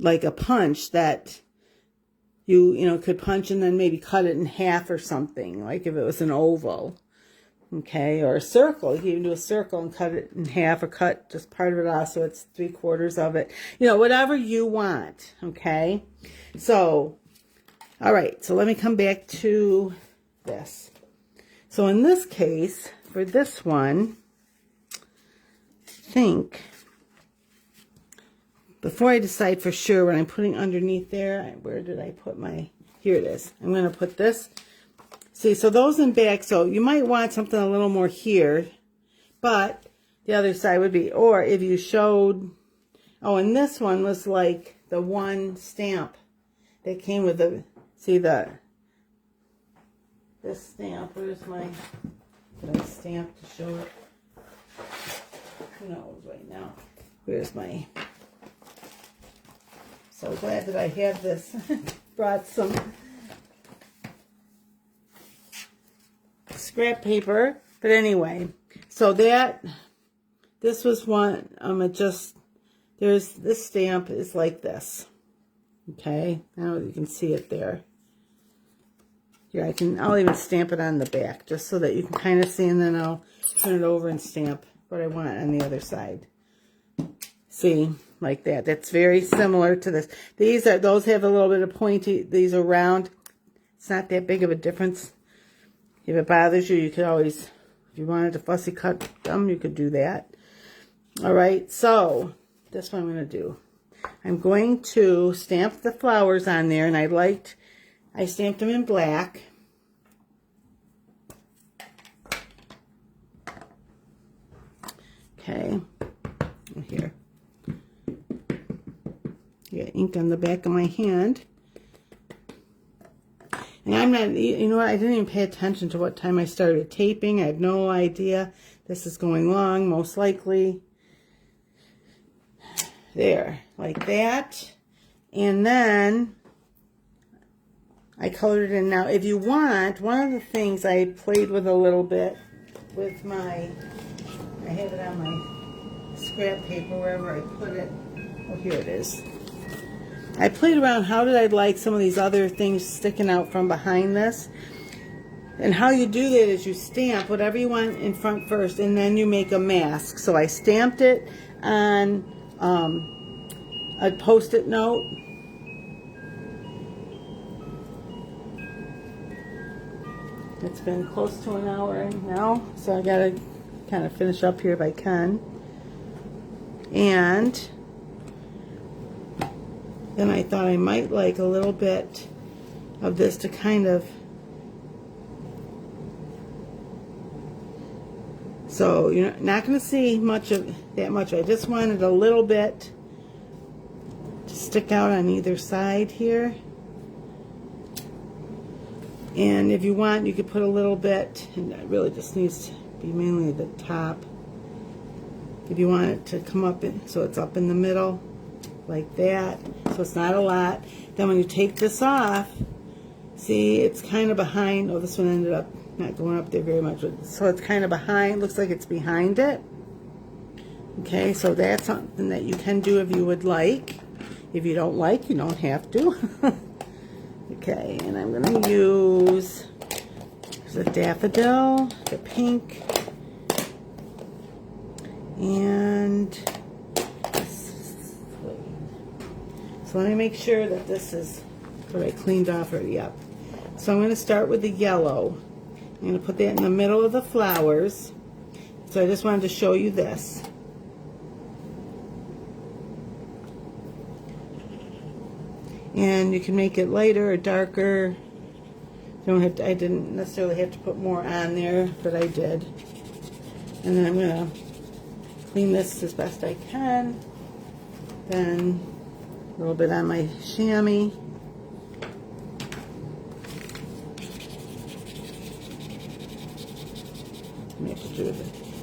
like a punch that you know, could punch and then maybe cut it in half or something, like if it was an oval. okay, or a circle. You can even do a circle and cut it in half, or cut just part of it off so it's 3/4 of it. You know, whatever you want, okay? So, all right, so let me come back to this. So in this case, for this one, I think, before I decide for sure what I'm putting underneath there, where did I put my, here it is. I'm going to put this. See, so those in back, so you might want something a little more here, but the other side would be, or if you showed, oh, and this one was like the one stamp that came with the, see this stamp, where's my, did I stamp to show it? Who knows right now? Where's my, so glad that I have this. Brought some scrap paper, but anyway, so that, this was one, it just, there's, this stamp is like this, okay, I don't know if you can see it there. Here, I'll even stamp it on the back, just so that you can kind of see, and then I'll turn it over and stamp what I want on the other side. See, like that. That's very similar to this. Those have a little bit of pointy, these are round. It's not that big of a difference. If it bothers you, you could always, if you wanted to fussy cut them, you could do that. All right, so that's what I'm going to do. I'm going to stamp the flowers on there, and I stamped them in black. Okay, here. Got ink on the back of my hand. And I'm not, you know what, I didn't even pay attention to what time I started taping. I have no idea. This is going long, most likely. There, like that. And then I colored it in. Now, if you want, one of the things I played with a little bit with my, I have it on my scrap paper, wherever I put it. Oh, here it is. I played around, how did I like some of these other things sticking out from behind this? And how you do that is you stamp whatever you want in front first, and then you make a mask. So I stamped it on a Post-it note. It's been close to an hour now, so I gotta kind of finish up here if I can. And then I thought I might like a little bit of this to kind of, so you're not going to see much of that much. I just wanted a little bit to stick out on either side here. And if you want, you could put a little bit, and it really just needs to be mainly the top. If you want it to come up in, so it's up in the middle, like that. So it's not a lot. Then when you take this off, see, it's kind of behind. Oh, this one ended up not going up there very much. So it's kind of behind. Looks like it's behind it. Okay, so that's something that you can do if you would like. If you don't like, you don't have to. Okay, and I'm going to use the daffodil, the pink, and so let me make sure that this is what I cleaned off already up. So I'm going to start with the yellow. I'm going to put that in the middle of the flowers. So I just wanted to show you this. And you can make it lighter or darker. You don't have to, I didn't necessarily have to put more on there, but I did. And then I'm going to clean this as best I can. Then a little bit on my chamois. You have to do it.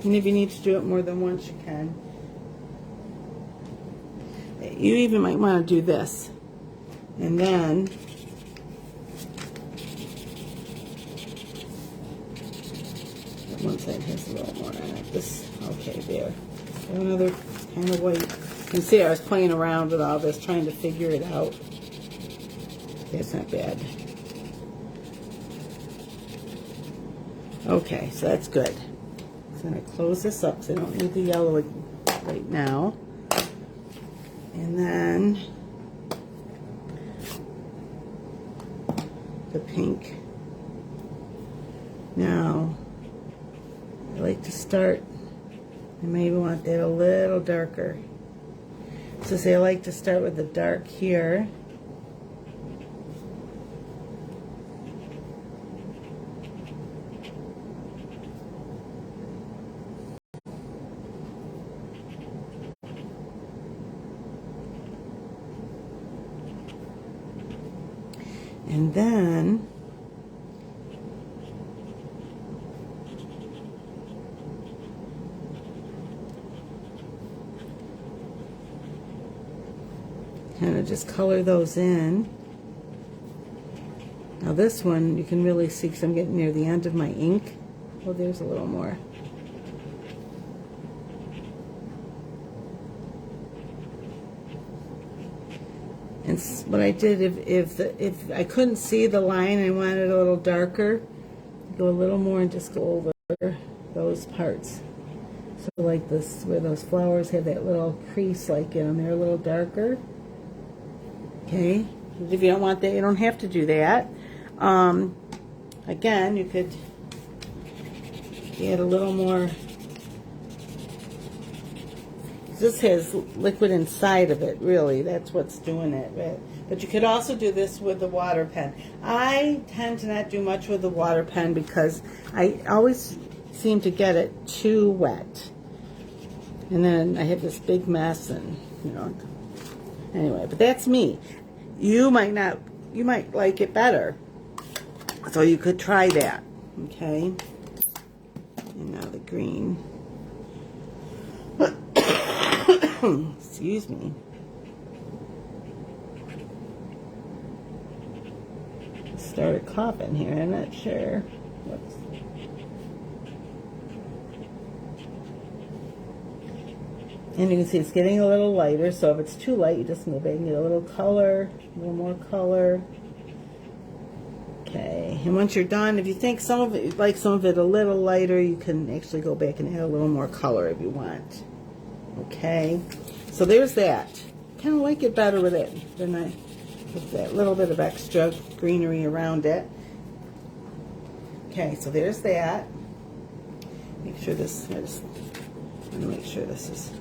And if you need to do it more than once, you can. You even might want to do this. And then one side has a little more on it. This, okay, there. Another kind of white. You can see I was playing around with all this, trying to figure it out. That's not bad. Okay, so that's good. So I'm going to close this up because I don't need the yellow right now. And then the pink. Now, I like to start, I maybe want that a little darker. So say I like to start with the dark here. And then kind of just color those in. Now this one you can really see because I'm getting near the end of my ink. Oh, there's a little more. And what I did, if I couldn't see the line, I wanted it a little darker, go a little more and just go over those parts. So like this, where those flowers have that little crease like in them, they're a little darker. Okay, if you don't want that, you don't have to do that. Again, you could add a little more. This has liquid inside of it, really. That's what's doing it. Right? But you could also do this with the water pen. I tend to not do much with the water pen because I always seem to get it too wet. And then I have this big mess and, you know. Anyway, but that's me. You might not, you might like it better. So you could try that. Okay? And now the green. Excuse me. Started coughing here, I'm not sure. Whoops. And you can see it's getting a little lighter, so if it's too light, you just go back and get a little color, a little more color. Okay, and once you're done, if you think some of it, like some of it a little lighter, you can actually go back and add a little more color if you want. Okay, so there's that. Kind of like it better with it than with that little bit of extra greenery around it. Okay, so there's that. Make sure this, I just want to make sure this is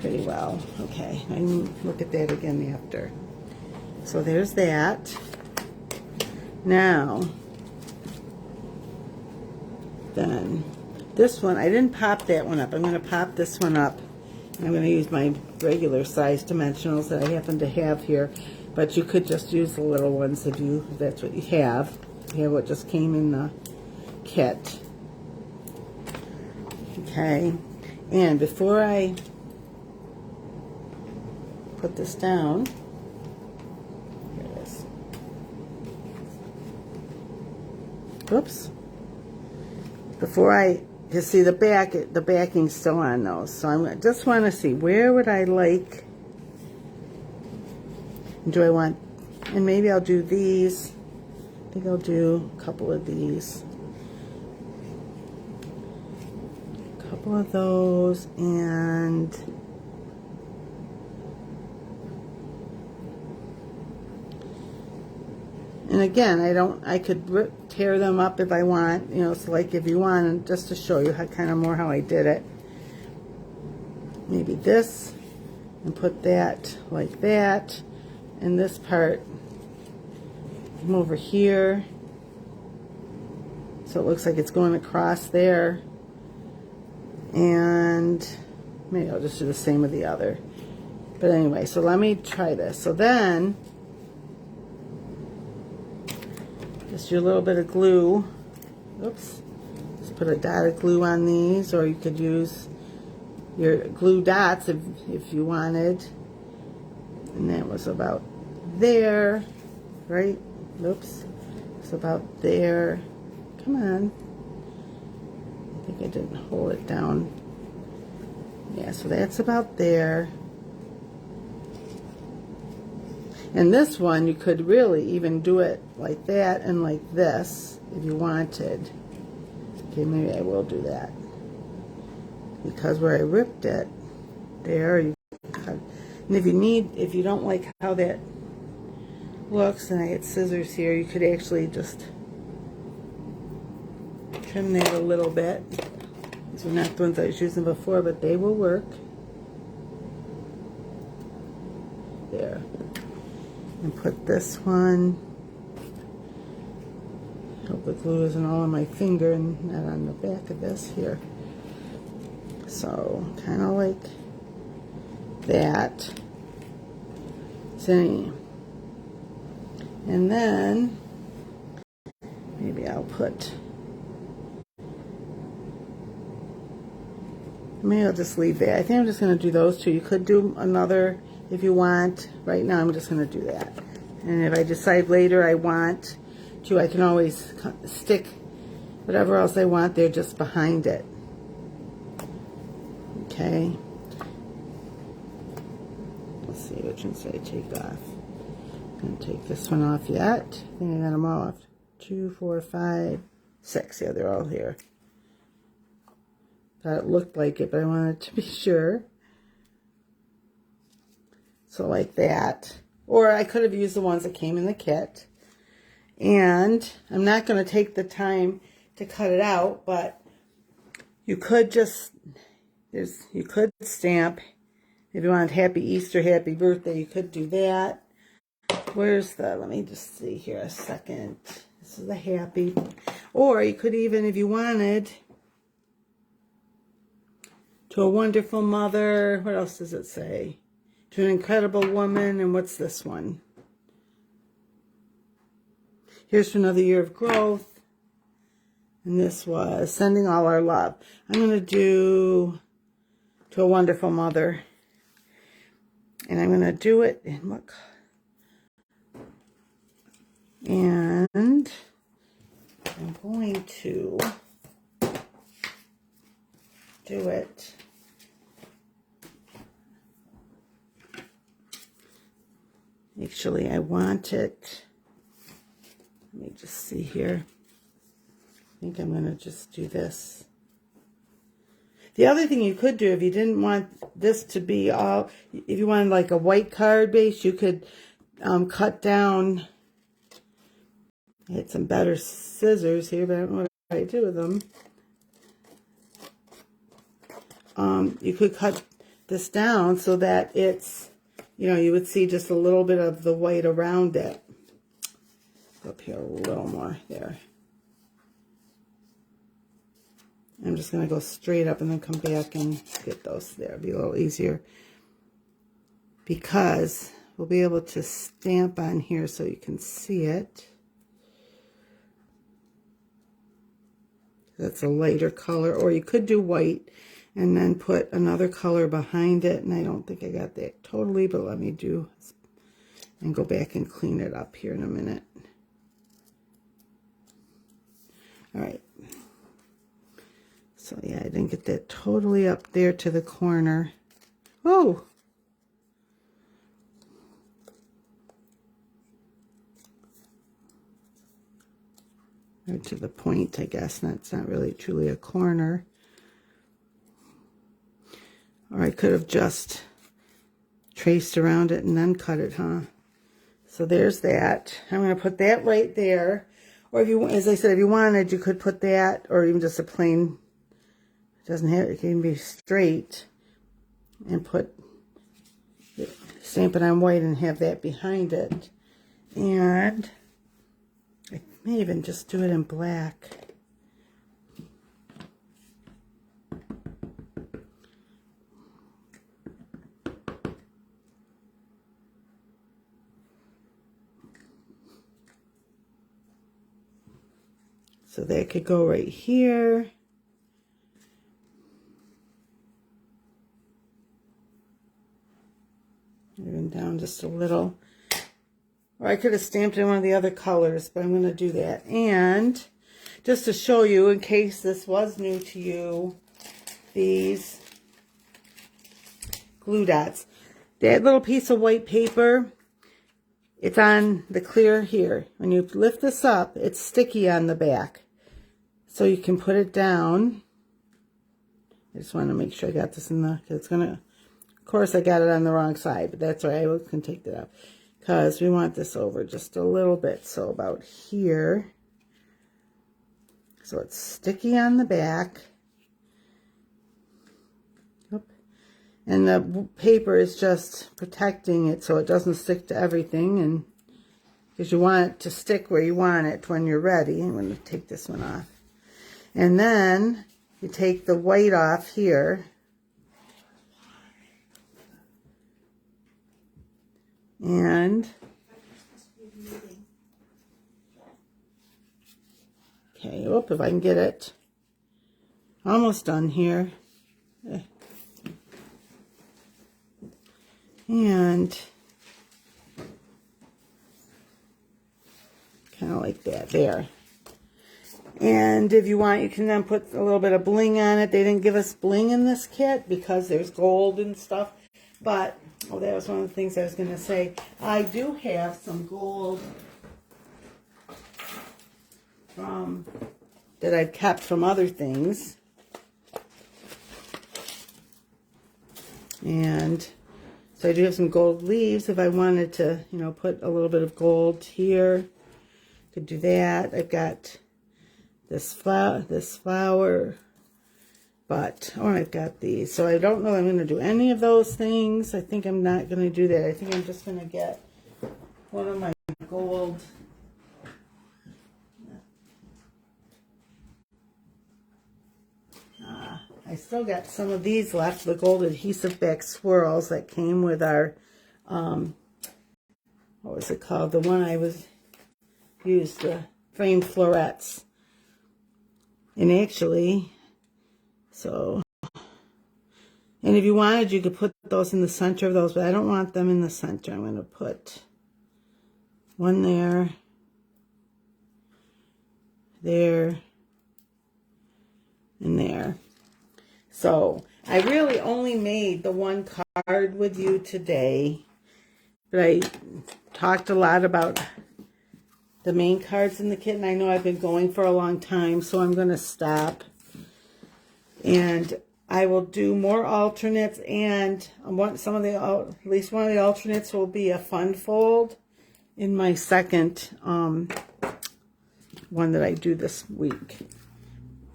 pretty well. Okay, I can look at that again after. So there's that. Now, then, this one, I didn't pop that one up. I'm going to pop this one up. I'm going to use my regular size dimensionals that I happen to have here, but you could just use the little ones if that's what you have. You have what just came in the kit. Okay, and before I put this down, here it is. Oops. Before I, you see the backing's still on those, so I just want to see where would I like, do I want, and maybe I'll do these. I think I'll do a couple of these. A couple of those, and again, I could tear them up if I want, you know, so like if you want, just to show you how kind of more how I did it. Maybe this, and put that like that, and this part come over here, so it looks like it's going across there, and maybe I'll just do the same with the other. But anyway, so let me try this. So then, just do a little bit of glue. Oops. Just put a dot of glue on these, or you could use your glue dots if you wanted. And that was about there, right? Oops. It's about there. Come on. I think I didn't hold it down. Yeah, so that's about there. And this one, you could really even do it like that and like this if you wanted. Okay, maybe I will do that. Because where I ripped it, there, you cut. And if you don't like how that looks, and I get scissors here, you could actually just trim that a little bit. These are not the ones I was using before, but they will work. There. And put this one. Hope the glue isn't all on my finger and not on the back of this here. So, kind of like that. See? And then, maybe I'll just leave that. I think I'm just going to do those two. You could do another if you want. Right now, I'm just going to do that. And if I decide later I want to, I can always stick whatever else I want there just behind it. Okay. Let's see, which one should I take off? I'm going to take this one off yet. I think I got them all off. 2, 4, 5, 6. Yeah, they're all here. Thought it looked like it, but I wanted to be sure. So like that. Or I could have used the ones that came in the kit. And I'm not going to take the time to cut it out, but you could just, you could stamp. If you wanted Happy Easter, Happy Birthday, you could do that. Where's the, let me just see here a second. This is the happy. Or you could even, if you wanted, to a wonderful mother. What else does it say? To an incredible woman. And what's this one? Here's to another year of growth. And this was sending all our love. I'm going to do to a wonderful mother. And I'm going to do it in what color? And I'm going to do it actually I want it, let me just see here. I think I'm going to just do this. The other thing you could do if you didn't want this to be all, if you wanted like a white card base, you could cut down. I had some better scissors here, but I don't know what I do with them. You could cut this down so that it's, you know, you would see just a little bit of the white around it. Up here a little more there. I'm just going to go straight up and then come back and get those there. It'll be a little easier. Because we'll be able to stamp on here so you can see it. That's a lighter color, or you could do white and then put another color behind it, and I don't think I got that totally, but let me do and go back and clean it up here in a minute. All right. So yeah, I didn't get that totally up there to the corner. Oh! Or to the point, I guess. That's not really truly a corner. Or I could have just traced around it and then cut it, huh? So there's that. I'm going to put that right there. Or if you, as I said, if you wanted, you could put that, or even just a plain, it doesn't have, it can be straight, and put, stamp it on white and have that behind it. And I may even just do it in black. So that could go right here. Even down just a little. Or I could have stamped in one of the other colors, but I'm going to do that. And just to show you, in case this was new to you, these glue dots. That little piece of white paper, it's on the clear here. When you lift this up, it's sticky on the back. So you can put it down. I just want to make sure I got this in the, cause it's gonna, of course I got it on the wrong side, but that's all right, I can take that out. Because we want this over just a little bit, so about here. So it's sticky on the back. Oop. And the paper is just protecting it so it doesn't stick to everything, and because you want it to stick where you want it when you're ready. I'm going to take this one off. And then you take the white off here. And okay, whoop, if I can get it. Almost done here. And kind of like that there. And if you want, you can then put a little bit of bling on it. They didn't give us bling in this kit because there's gold and stuff. But, oh, that was one of the things I was going to say. I do have some gold that I've kept from other things. And so I do have some gold leaves. If I wanted to, you know, put a little bit of gold here, could do that. I've got this flower, but, oh, I've got these. So I don't know if I'm going to do any of those things. I think I'm not going to do that. I think I'm just going to get one of my gold. I still got some of these left, the gold adhesive back swirls that came with our, what was it called? The one I used, the framed florets. And actually, so, and if you wanted, you could put those in the center of those, but I don't want them in the center. I'm going to put one there, there, and there. So I really only made the one card with you today, but I talked a lot about the main cards in the kit, and I know I've been going for a long time, so I'm going to stop. And I will do more alternates, and I want some of the, at least one of the alternates will be a fun fold in my second one that I do this week.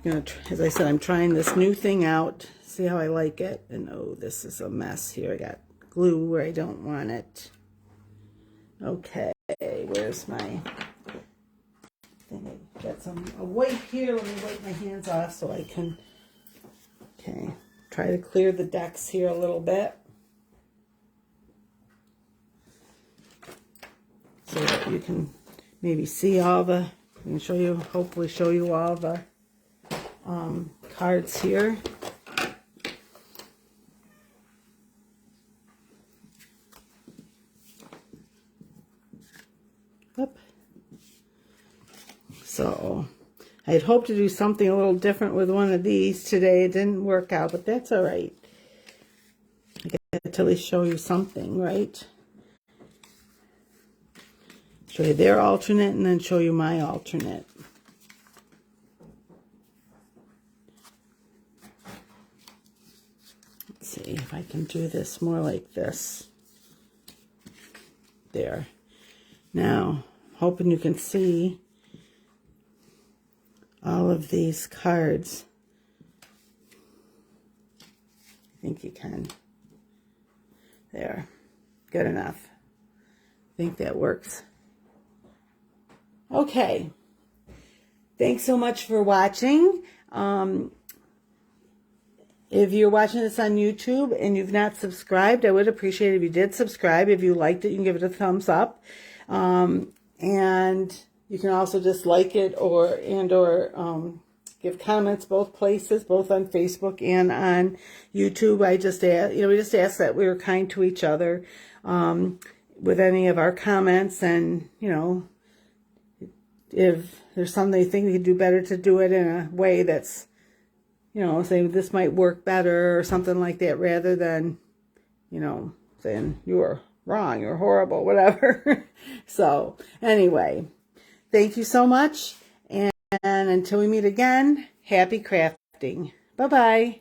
As I said, I'm trying this new thing out, see how I like it. And oh, this is a mess here. I got glue where I don't want it. Okay, where's my thing? I got a wipe here. Let me wipe my hands off so I can, okay, try to clear the decks here a little bit. So that you can maybe see all the, I can show you, hopefully show you all the cards here. Up. So I had hoped to do something a little different with one of these today. It didn't work out, but that's all right. I get to at least show you something, right? Show you their alternate and then show you my alternate. See if I can do this more like this. There. Now, hoping you can see all of these cards. I think you can. There. Good enough. I think that works. Okay. Thanks so much for watching. If you're watching this on YouTube and you've not subscribed, I would appreciate it if you did subscribe. If you liked it, you can give it a thumbs up. And you can also just like it or give comments both places, both on Facebook and on YouTube. I just ask, we just ask that we were kind to each other with any of our comments, and if there's something you think we could do better, to do it in a way that's, say this might work better or something like that, rather than, saying you're wrong, you're horrible, whatever. So anyway, thank you so much. And until we meet again, happy crafting. Bye-bye.